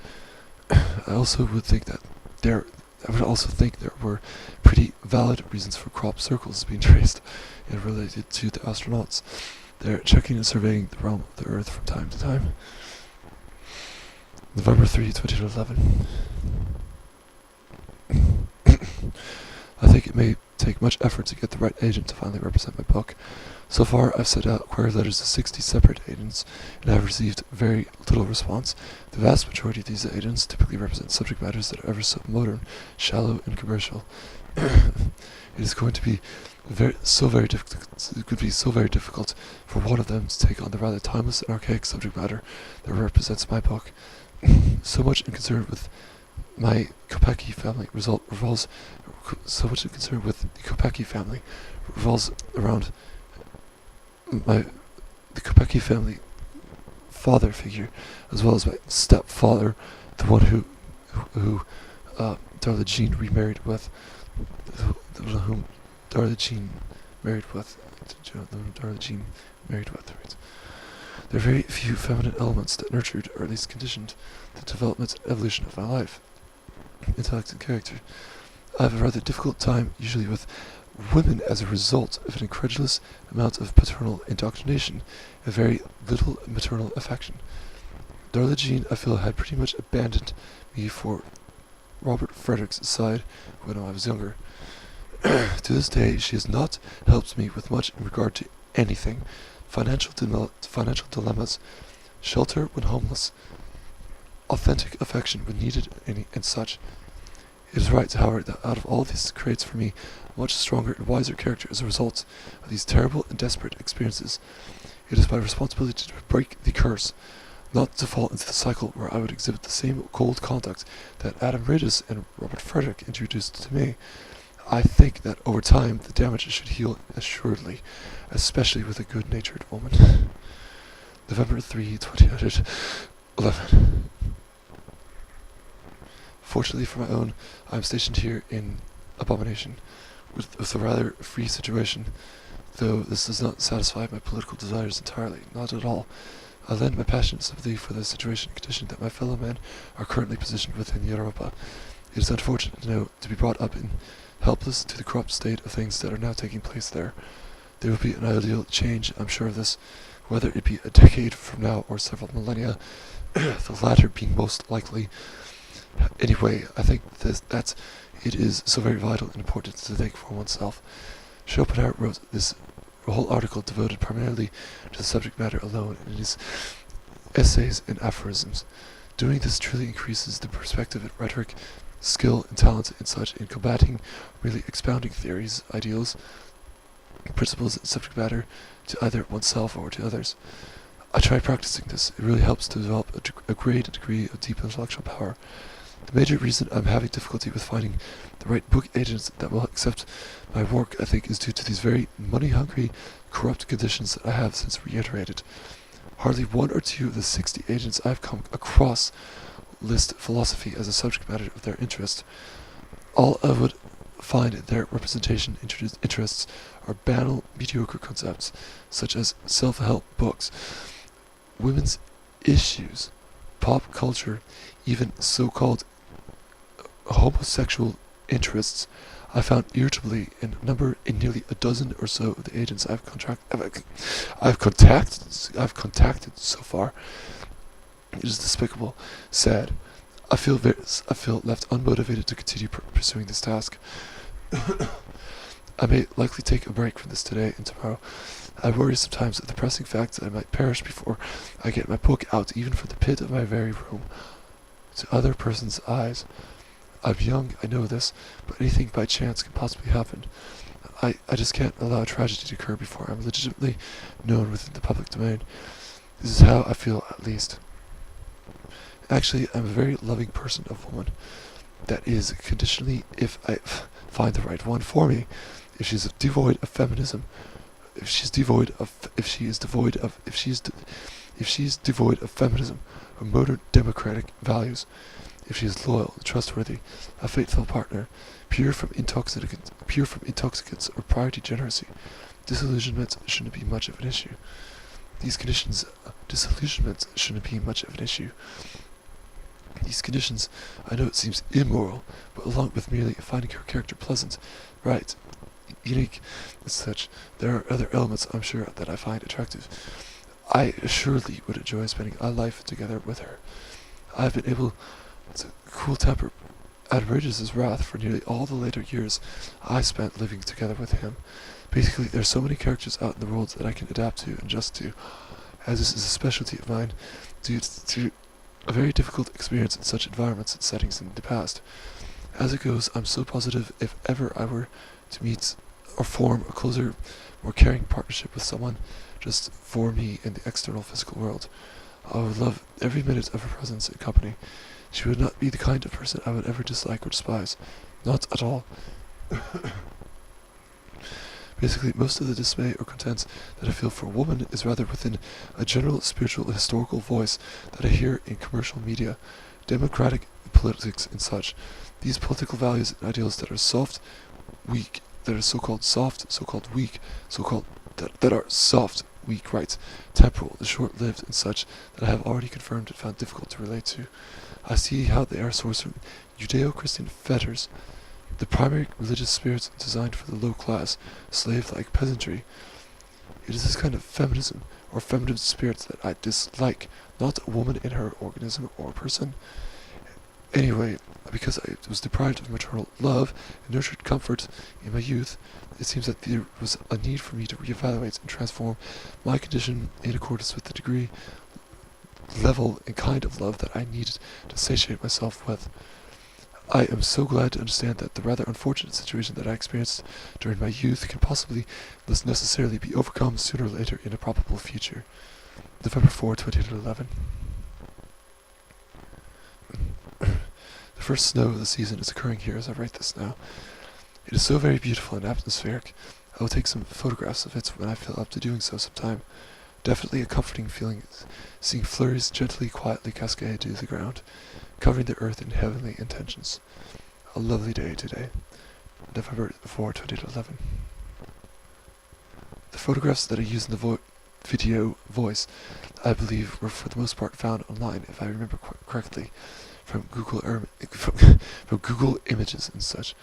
I would think there were pretty valid reasons for crop circles being traced and related to the astronauts. They're checking and surveying the realm of the Earth from time to time. November 3, 2011. I think it may take much effort to get the right agent to finally represent my book. So far, I've sent out query letters to 60 separate agents, and I've received very little response. The vast majority of these agents typically represent subject matters that are ever so modern, shallow, and commercial. It is going to be very difficult for one of them to take on the rather timeless and archaic subject matter that represents my book. So much in concern with my Kopecky family revolves around the Kopecky family father figure, as well as my stepfather, the one who Darla Jean remarried with, whom Darla Jean married with. Right? There are very few feminine elements that nurtured, or at least conditioned, the development and evolution of my life, intellect and character. I have a rather difficult time usually with women as a result of an incredulous amount of paternal indoctrination and very little maternal affection. Darla Jean, I feel, had pretty much abandoned me for Robert Frederick's side when I was younger. To this day, she has not helped me with much in regard to anything: financial dilemmas, shelter when homeless, authentic affection when needed, and such. It is right, however, that out of all this creates for me a much stronger and wiser character as a result of these terrible and desperate experiences. It is my responsibility to break the curse, not to fall into the cycle where I would exhibit the same cold conduct that Adam Radis and Robert Frederick introduced to me. I think that over time the damage should heal assuredly, especially with a good-natured woman. November 3, 2011. Fortunately for my own, I am stationed here in Abomination, with a rather free situation, though this does not satisfy my political desires entirely, not at all. I lend my passionate sympathy for the situation and condition that my fellow men are currently positioned within Europa. It is unfortunate to be brought up in helpless to the corrupt state of things that are now taking place there. There will be an ideal change, I'm sure of this, whether it be a decade from now or several millennia, the latter being most likely. Anyway, I think that it is so very vital and important to think for oneself. Schopenhauer wrote this whole article devoted primarily to the subject matter alone in his essays and aphorisms. Doing this truly increases the perspective and rhetoric, skill and talent and such in combating, really expounding theories, ideals, principles and subject matter to either oneself or to others. I try practicing this. It really helps to develop a great degree of deep intellectual power. The major reason I'm having difficulty with finding the right book agents that will accept my work, I think, is due to these very money-hungry, corrupt conditions that I have since reiterated. Hardly one or two of the 60 agents I've come across list philosophy as a subject matter of their interest. All I would find their representation interests are banal, mediocre concepts, such as self-help books, women's issues, pop culture, even so-called homosexual interests. I found irritably in nearly a dozen or so of the agents I've contacted so far. It is despicable, sad. I feel left unmotivated to continue pursuing this task. I may likely take a break from this today and tomorrow. I worry sometimes of the pressing fact that I might perish before I get my book out, even from the pit of my very room, to other persons' eyes. I'm young, I know this, but anything by chance can possibly happen. I just can't allow tragedy to occur before I'm legitimately known within the public domain. This is how I feel, at least. Actually, I'm a very loving person of woman. That is, conditionally, if I find the right one for me. If she's devoid of feminism, if she's devoid of feminism or modern democratic values, if she is loyal, trustworthy, a faithful partner, pure from intoxicants or prior degeneracy, disillusionment shouldn't be much of an issue. Disillusionment shouldn't be much of an issue. These conditions, I know it seems immoral, but along with merely finding her character pleasant, right, unique, and such, there are other elements I'm sure that I find attractive. I assuredly would enjoy spending a life together with her. I've been able to cool temper Outrageous's wrath for nearly all the later years I spent living together with him. Basically, there's so many characters out in the world that I can adapt to and adjust to, as this is a specialty of mine, due to a very difficult experience in such environments and settings in the past. As it goes, I'm so positive if ever I were to meet or form a closer, more caring partnership with someone just for me in the external physical world, I would love every minute of her presence and company. She would not be the kind of person I would ever dislike or despise. Not at all. Basically, most of the dismay or contempt that I feel for a woman is rather within a general spiritual historical voice that I hear in commercial media, democratic politics and such. These political values and ideals that are soft, weak, that are so-called soft, so-called weak, that are soft, weak, right, temporal, short-lived and such, that I have already confirmed and found difficult to relate to. I see how they are sourced from Judeo-Christian fetters, the primary religious spirits designed for the low class, slave-like peasantry. It is this kind of feminism, or feminine spirits that I dislike, not a woman in her organism or person. Anyway, because I was deprived of maternal love and nurtured comfort in my youth, it seems that there was a need for me to reevaluate and transform my condition in accordance with the degree, level, and kind of love that I needed to satiate myself with. I am so glad to understand that the rather unfortunate situation that I experienced during my youth can possibly, less necessarily, be overcome sooner or later in a probable future. November 4, 2011. The first snow of the season is occurring here as I write this now. It is so very beautiful and atmospheric. I will take some photographs of it when I feel up to doing so sometime. Definitely a comforting feeling seeing flurries gently, quietly cascade to the ground, covering the earth in heavenly intentions. A lovely day today. November 4, 2011. The photographs that I used in the video voice, I believe, were for the most part found online, if I remember correctly, from Google Images and such.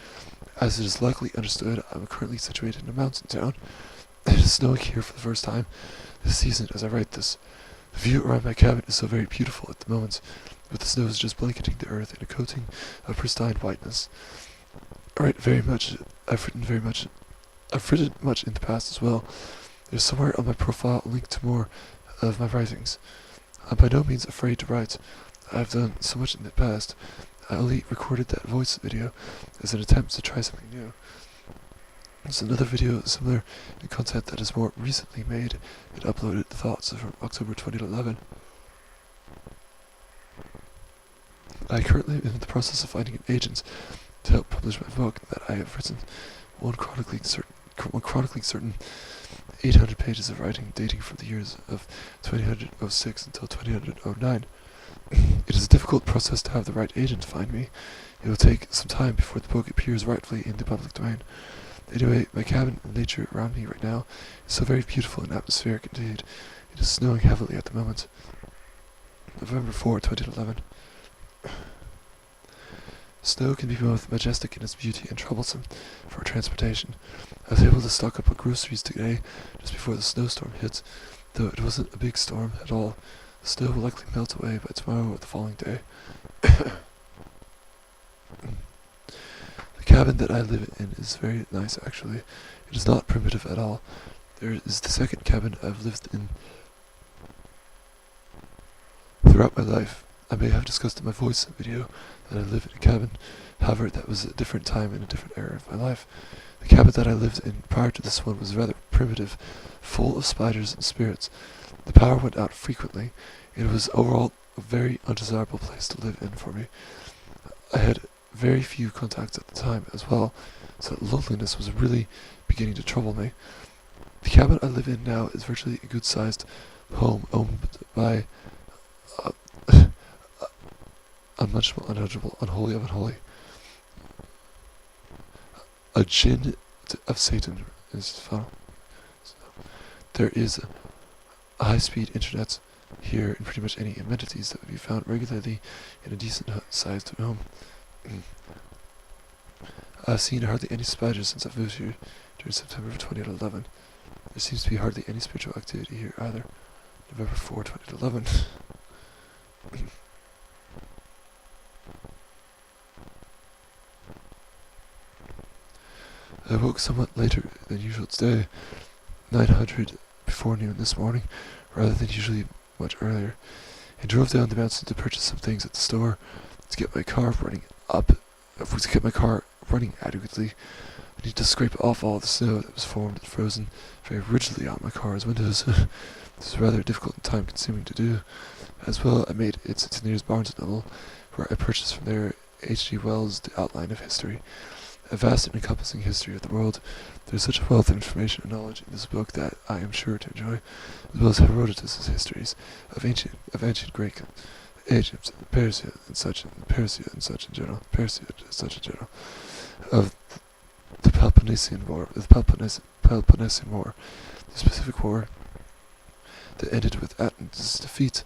As it is likely understood, I am currently situated in a mountain town. It is snowing here for the first time this season as I write this. The view around my cabin is so very beautiful at the moment, with the snow just blanketing the earth in a coating of pristine whiteness. I've written much in the past as well. There's somewhere on my profile a link to more of my writings. I'm by no means afraid to write. I've done so much in the past. I only recorded that voice video as an attempt to try something new. There's another video similar in content that is more recently made and uploaded, the thoughts from October 2011. I currently am in the process of finding an agent to help publish my book that I have written, one chronicling certain 800 pages of writing dating from the years of 2006 until 2009. It is a difficult process to have the right agent find me. It will take some time before the book appears rightfully in the public domain. Anyway, my cabin and nature around me right now is so very beautiful and atmospheric indeed. It is snowing heavily at the moment. November 4, 2011. Snow can be both majestic in its beauty and troublesome for transportation. I was able to stock up on groceries today just before the snowstorm hit, though it wasn't a big storm at all. The snow will likely melt away by tomorrow or the following day. The cabin that I live in is very nice, actually. It is not primitive at all. There is the second cabin I've lived in throughout my life. I may have discussed in my voice video that I live in a cabin. However, that was a different time and a different era of my life. The cabin that I lived in prior to this one was rather primitive, full of spiders and spirits. The power went out frequently. It was overall a very undesirable place to live in for me. I had very few contacts at the time as well, so loneliness was really beginning to trouble me. The cabin I live in now is virtually a good-sized home owned by unmentionable, uneligible, unholy of unholy. A djinn of Satan is found. So, there is a high-speed internet here and pretty much any amenities that would be found regularly in a decent-sized home. I've seen hardly any spiders since I've moved here during September of 2011. There seems to be hardly any spiritual activity here either. November 4, 2011. I woke somewhat later than usual today, 900 before noon this morning, rather than usually much earlier, and drove down the mountain to purchase some things at the store to get my car running adequately. I need to scrape off all the snow that was formed and frozen very rigidly on my car's windows. This is rather difficult and time-consuming to do. As well, I made it to nearest Barnes & Noble, where I purchased from there H.G. Wells' The Outline of History, a vast and encompassing history of the world. There is such a wealth of information and knowledge in this book that I am sure to enjoy, as well as Herodotus' histories of ancient Greek, Egypt, Persia and such in general, of the Peloponnesian War, the specific war that ended with Atlantis' defeat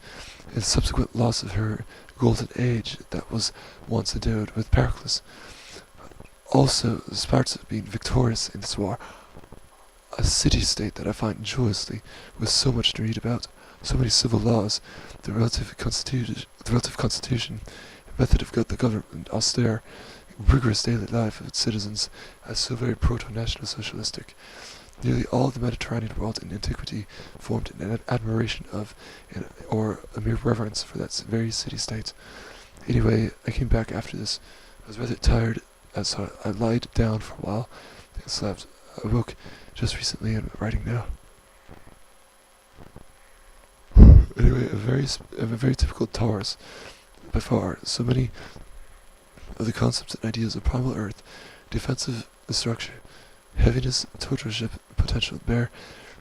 and subsequent loss of her golden age that was once endowed with Pericles. Also, the Spartans being victorious in this war, a city-state that I find joyously, with so much to read about, so many civil laws, the relative constitution, method of the government, austere, rigorous daily life of its citizens, as so very proto-national socialistic. Nearly all the Mediterranean world in antiquity formed an admiration of, or a mere reverence for that very city-state. Anyway, I came back after this. I was rather tired, so I lied down for a while and slept. I woke just recently and I'm writing now. Anyway, I'm a very typical Taurus, by far. So many of the concepts and ideas of primal earth, defensive structure, heaviness, totalship, potential, bear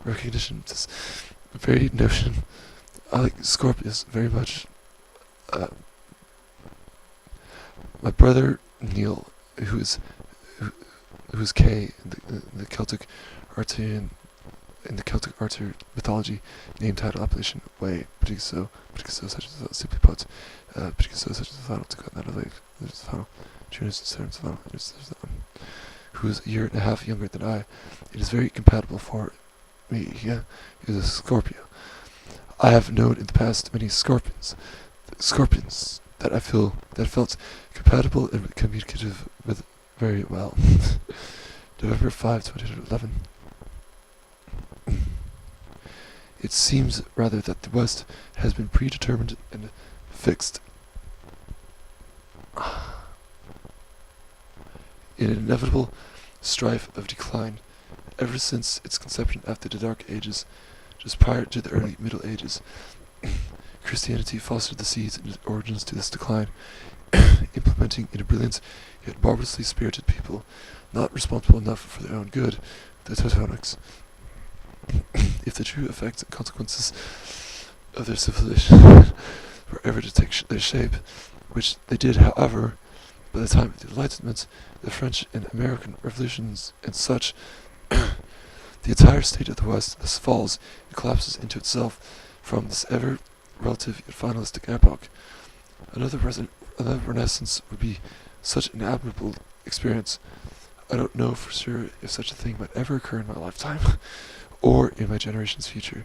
recognition, this very notion. I like Scorpius very much. My brother Neil, who is K in the Celtic Arthurian mythology, name, title, appellation, way, Prygiso, such as simply put, Prygiso, such as the final, to cut that away, there's the final, Turnus, Cernus, the final, who is a year and a half younger than I. It is very compatible for me. Yeah, he is a Scorpio. I have known in the past many scorpions that I felt compatible and communicative with very well. November 5, 2011. It seems rather that the West has been predetermined and fixed in an inevitable strife of decline ever since its conception after the Dark Ages, just prior to the early Middle Ages. Christianity fostered the seeds and origins to this decline, implementing in a brilliant yet barbarously spirited people, not responsible enough for their own good, the Teutonics. If the true effects and consequences of their civilization were ever to take their shape, which they did, however, by the time of the Enlightenment, the French and American revolutions and such, the entire state of the West thus falls and collapses into itself from this ever relative yet finalistic epoch. Another renaissance would be such an admirable experience. I don't know for sure if such a thing might ever occur in my lifetime, or in my generation's future.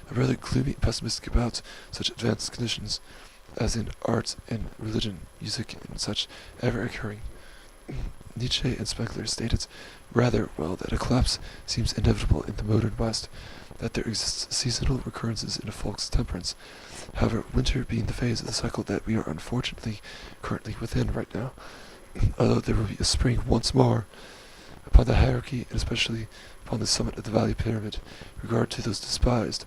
I'm rather gloomy and pessimistic about such advanced conditions, as in art and religion, music, and such ever occurring. Nietzsche and Spengler stated rather well that a collapse seems inevitable in the modern West, that there exists seasonal recurrences in a folk's temperance. However, winter being the phase of the cycle that we are unfortunately currently within right now, although there will be a spring once more upon the hierarchy, and especially upon the summit of the Valley Pyramid, regard to those despised,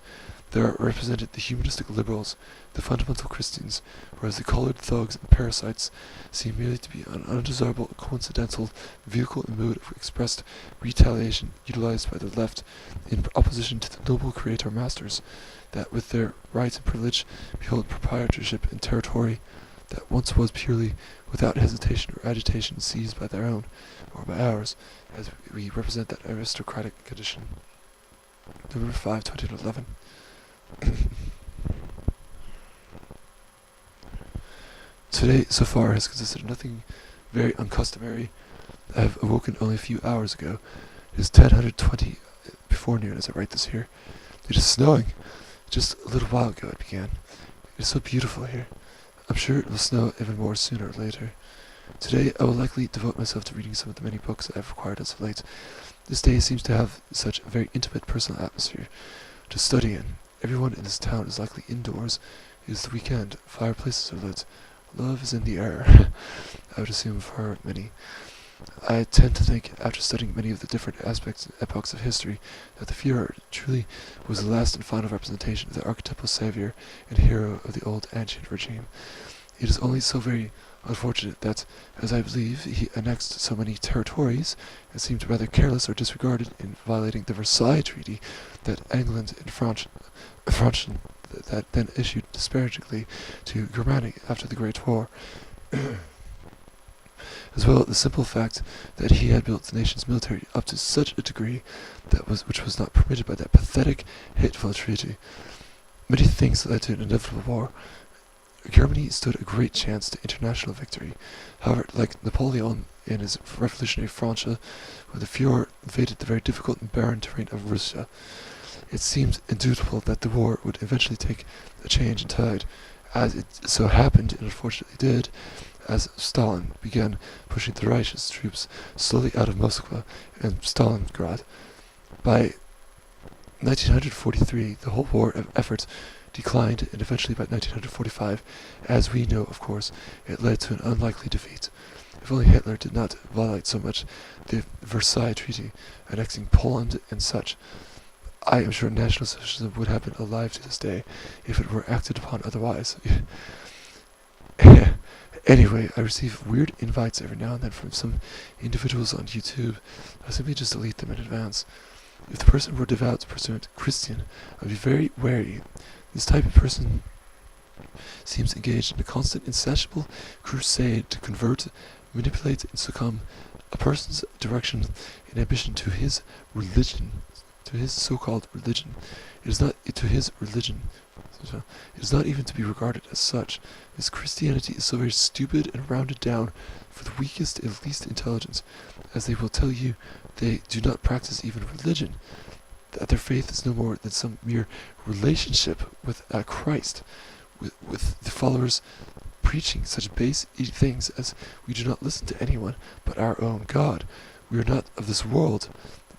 there are represented the humanistic liberals, the fundamental Christians, whereas the coloured thugs and parasites seem merely to be an undesirable, coincidental vehicle and mode of expressed retaliation utilized by the left in opposition to the noble creator masters, that with their right and privilege behold proprietorship in territory that once was purely, without hesitation or agitation, seized by their own, or by ours, as we represent that aristocratic condition. November 5, 2011. Today, so far, has consisted of nothing very uncustomary. I have awoken only a few hours ago. It is 10:20 before noon as I write this here. It is snowing. Just a little while ago it began. It is so beautiful here. I'm sure it will snow even more sooner or later. Today I will likely devote myself to reading some of the many books I have acquired as of late. This day seems to have such a very intimate personal atmosphere to study in. Everyone in this town is likely indoors. It is the weekend. Fireplaces are lit. Love is in the air. I would assume for many. I tend to think, after studying many of the different aspects and epochs of history, that the Führer truly was the last and final representation of the archetypal savior and hero of the old ancient regime. It is only so very unfortunate that, as I believe, he annexed so many territories, and seemed rather careless or disregarded in violating the Versailles Treaty that England and France that then issued disparagingly to Germany after the Great War. As well, the simple fact that he had built the nation's military up to such a degree which was not permitted by that pathetic, hateful treaty. Many things led to an inevitable war. Germany stood a great chance to international victory. However, like Napoleon in his revolutionary Francia, when the Führer invaded the very difficult and barren terrain of Russia, it seemed indubitable that the war would eventually take a change in tide, as it so happened, and unfortunately did, as Stalin began pushing the Reich's troops slowly out of Moscow and Stalingrad. By 1943, the whole war effort declined, and eventually by 1945, as we know, of course, it led to an unlikely defeat. If only Hitler did not violate so much the Versailles Treaty, annexing Poland and such, I am sure National Socialism would have been alive to this day if it were acted upon otherwise. Anyway, I receive weird invites every now and then from some individuals on YouTube. I simply just delete them in advance. If the person were devout, pursuant Christian, I'd be very wary. This type of person seems engaged in a constant, insatiable crusade to convert, manipulate, and succumb a person's direction in ambition to his religion, to his so-called religion. It is not to his religion. It is not even to be regarded as such. This Christianity is so very stupid and rounded down for the weakest and least intelligence, as they will tell you they do not practice even religion, that their faith is no more than some mere relationship with Christ, with the followers preaching such base things as we do not listen to anyone but our own God. We are not of this world.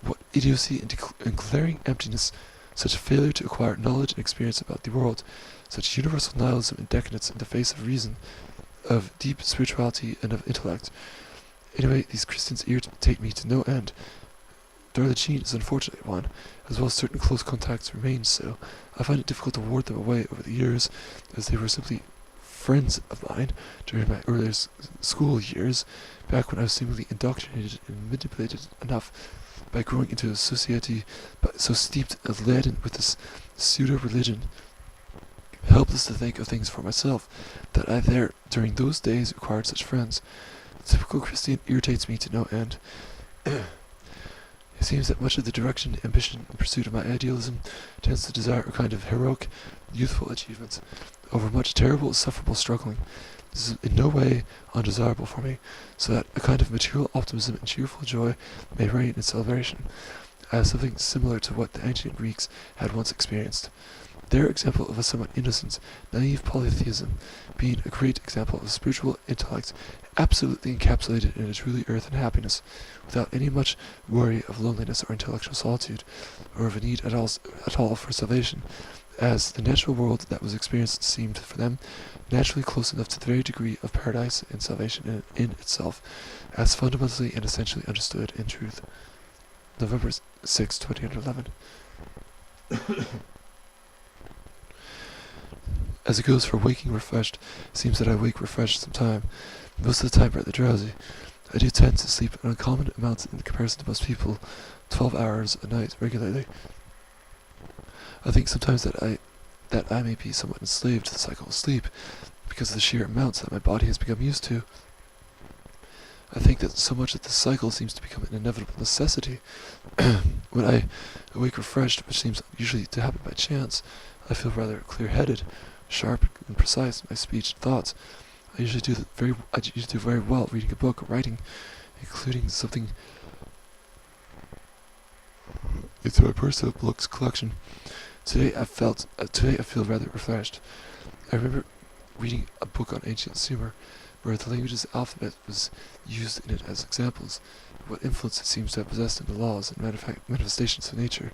What idiocy and glaring emptiness, such failure to acquire knowledge and experience about the world, such universal nihilism and decadence in the face of reason, of deep spirituality and of intellect. Anyway, these Christians irritate me to no end. Darla Jean is unfortunately one, as well as certain close contacts remain so. I find it difficult to ward them away over the years, as they were simply friends of mine during my earlier school years, back when I was seemingly indoctrinated and manipulated enough by growing into a society so steeped and laden with this pseudo-religion, helpless to think of things for myself, that I there, during those days, acquired such friends. The typical Christian irritates me to no end. It seems that much of the direction, ambition, and pursuit of my idealism tends to desire a kind of heroic, youthful achievement over much terrible, sufferable struggling. This is in no way undesirable for me, so that a kind of material optimism and cheerful joy may reign in salvation, as something similar to what the ancient Greeks had once experienced. their example of a somewhat innocent, naive polytheism being a great example of spiritual intellect absolutely encapsulated in a truly earthen happiness, without any much worry of loneliness or intellectual solitude, or of a need at all for salvation, as the natural world that was experienced seemed for them naturally close enough to the very degree of paradise and salvation in itself, as fundamentally and essentially understood in truth. November 6, 2011. As it goes for waking refreshed, it seems that I wake refreshed sometime, most of the time rather drowsy. I do tend to sleep an uncommon amount in comparison to most people, 12 hours a night regularly. I think sometimes that I may be somewhat enslaved to the cycle of sleep, because of the sheer amounts that my body has become used to. I think that so much that this cycle seems to become an inevitable necessity. When I awake refreshed, which seems usually to happen by chance, I feel rather clear-headed, sharp and precise in my speech and thoughts. I usually do very well reading a book or writing, including something into my personal books collection. Today I feel rather refreshed. I remember reading a book on ancient Sumer, where the language's alphabet was used in it as examples of what influence it seems to have possessed in the laws and manifestations of nature.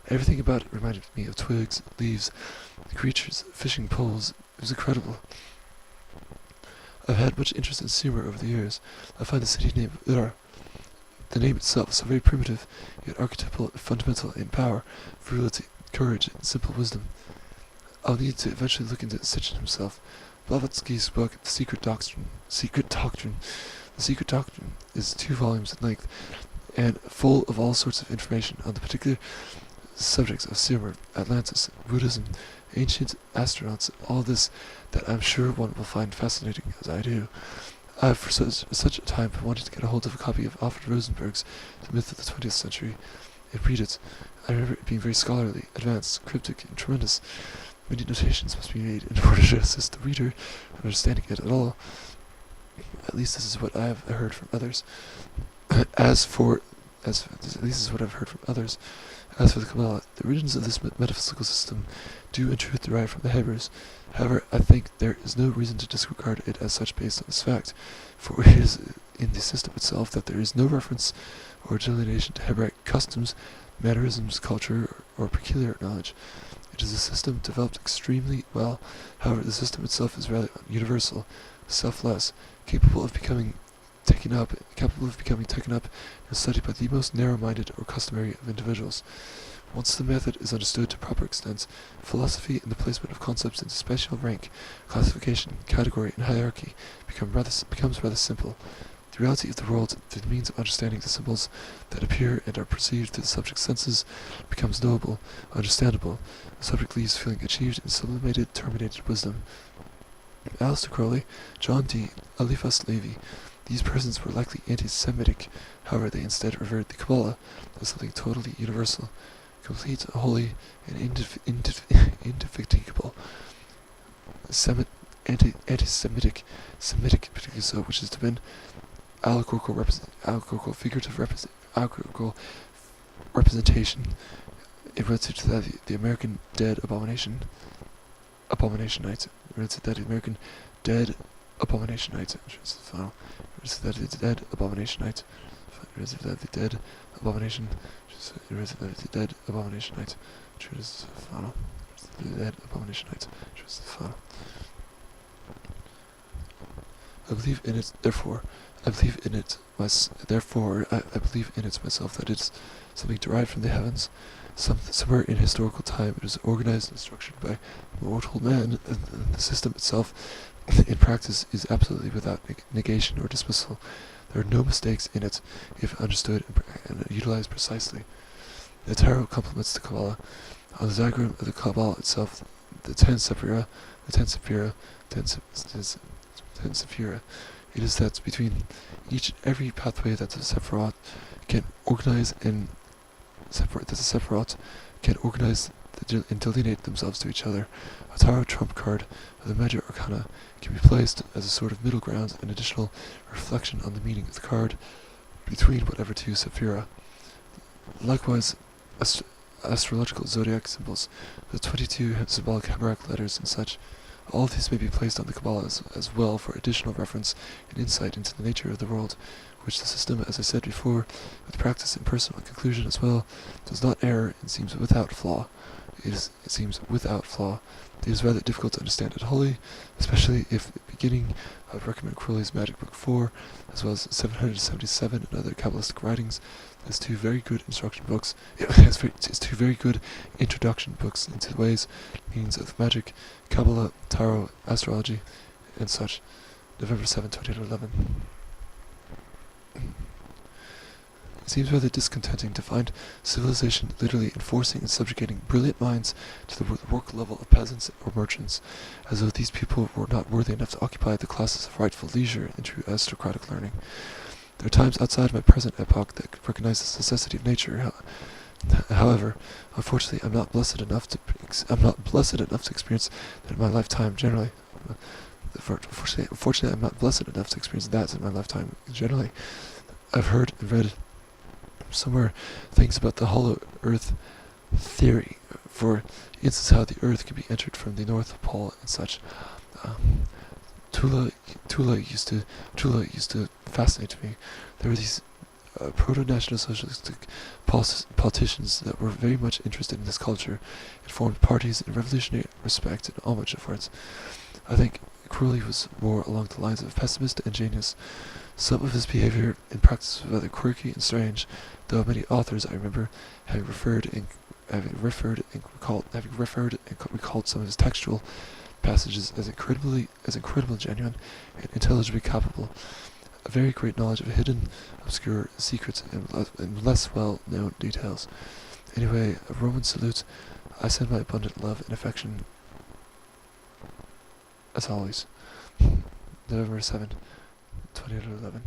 Everything about it reminded me of twigs, leaves, creatures, fishing poles. It was incredible. I've had much interest in Sumer over the years. I find the city name Ur, the name itself, so very primitive, yet archetypal and fundamental in power, virility, courage, and simple wisdom. I'll need to eventually look into Sitchin himself. Blavatsky's book, The Secret Doctrine. The Secret Doctrine is 2 volumes in length, and full of all sorts of information on the particular subjects of Sumer, Atlantis, Buddhism, ancient astronauts, all this that I'm sure one will find fascinating as I do. I've for such a time been wanting to get a hold of a copy of Alfred Rosenberg's The Myth of the 20th Century and read it. I remember it being very scholarly, advanced, cryptic, and tremendous. Many notations must be made in order to assist the reader in understanding it at all. At least this is what I have heard from others. As for the Kabbalah, the origins of this metaphysical system do in truth derive from the Hebrews. However, I think there is no reason to disregard it as such based on this fact, for it is in the system itself that there is no reference or delineation to Hebraic customs, mannerisms, culture, or peculiar knowledge. It is a system developed extremely well. However, the system itself is rather universal, selfless, capable of becoming taken up and studied by the most narrow-minded or customary of individuals. Once the method is understood to proper extent, philosophy and the placement of concepts into spatial rank, classification, category, and hierarchy becomes rather simple. The reality of the world, through the means of understanding the symbols that appear and are perceived through the subject's senses, becomes knowable, understandable. The subject leaves feeling achieved in sublimated, terminated wisdom. Aleister Crowley, John Dee, Eliphas Levi, these persons were likely anti-Semitic. However, they instead revered the Kabbalah as something totally universal, complete, holy, and indefatigable. Anti-Semitic, particularly so, which has been allegorical representation. It related to that the American Dead Abomination Night. Related that the American Dead Abomination Night. Which is the final. Related that the Dead Abomination Night. Related that the Dead Abomination. Related that the Dead Abomination Night. Which is the final. The Dead Abomination Night. Which is the final. I believe in it myself that it's something derived from the heavens. Somewhere in historical time it was organized and structured by mortal man, and the system itself in practice is absolutely without negation or dismissal. There are no mistakes in it if understood and utilized precisely. The tarot complements the Kabbalah. On the diagram of the Kabbalah itself, the ten Sephira, it is that between each and every pathway that the Sephiroth can organize and delineate themselves to each other. A tarot trump card of the major arcana can be placed as a sort of middle ground and additional reflection on the meaning of the card between whatever two Sephira. Likewise, astrological zodiac symbols, the 22 symbolic Hebraic letters and such. All of these may be placed on the Kabbalah as well for additional reference and insight into the nature of the world, which the system, as I said before, with practice and personal conclusion as well, does not err and seems without flaw. It seems without flaw. It is rather difficult to understand it wholly, especially if at the beginning I would recommend Crowley's Magic Book 4, as well as 777 and other Kabbalistic writings, as two very good instruction books. It's two very good introduction books into the ways, means of magic, Kabbalah, Tarot, astrology, and such. November 7, 2011. It seems rather discontenting to find civilization literally enforcing and subjugating brilliant minds to the work level of peasants or merchants, as though these people were not worthy enough to occupy the classes of rightful leisure and true aristocratic learning. There are times outside my present epoch that recognize the necessity of nature. However, unfortunately, I'm not blessed enough to experience that in my lifetime. Generally, unfortunately, I'm not blessed enough to experience that in my lifetime. Generally, I've heard and read somewhere things about the hollow Earth theory. For instance, how the Earth can be entered from the North Pole and such. Tula used to fascinate me. There were these proto-national socialistic politicians that were very much interested in this culture and formed parties in revolutionary respect and homage afterwards. I think Crowley was more along the lines of pessimist and genius. Some of his behavior and practice was rather quirky and strange, though many authors I remember having referred and recalled some of his textual passages as incredibly genuine and intelligibly capable. A very great knowledge of hidden, obscure secrets and less well-known details. Anyway, a Roman salute. I send my abundant love and affection, as always. November 7, 2011.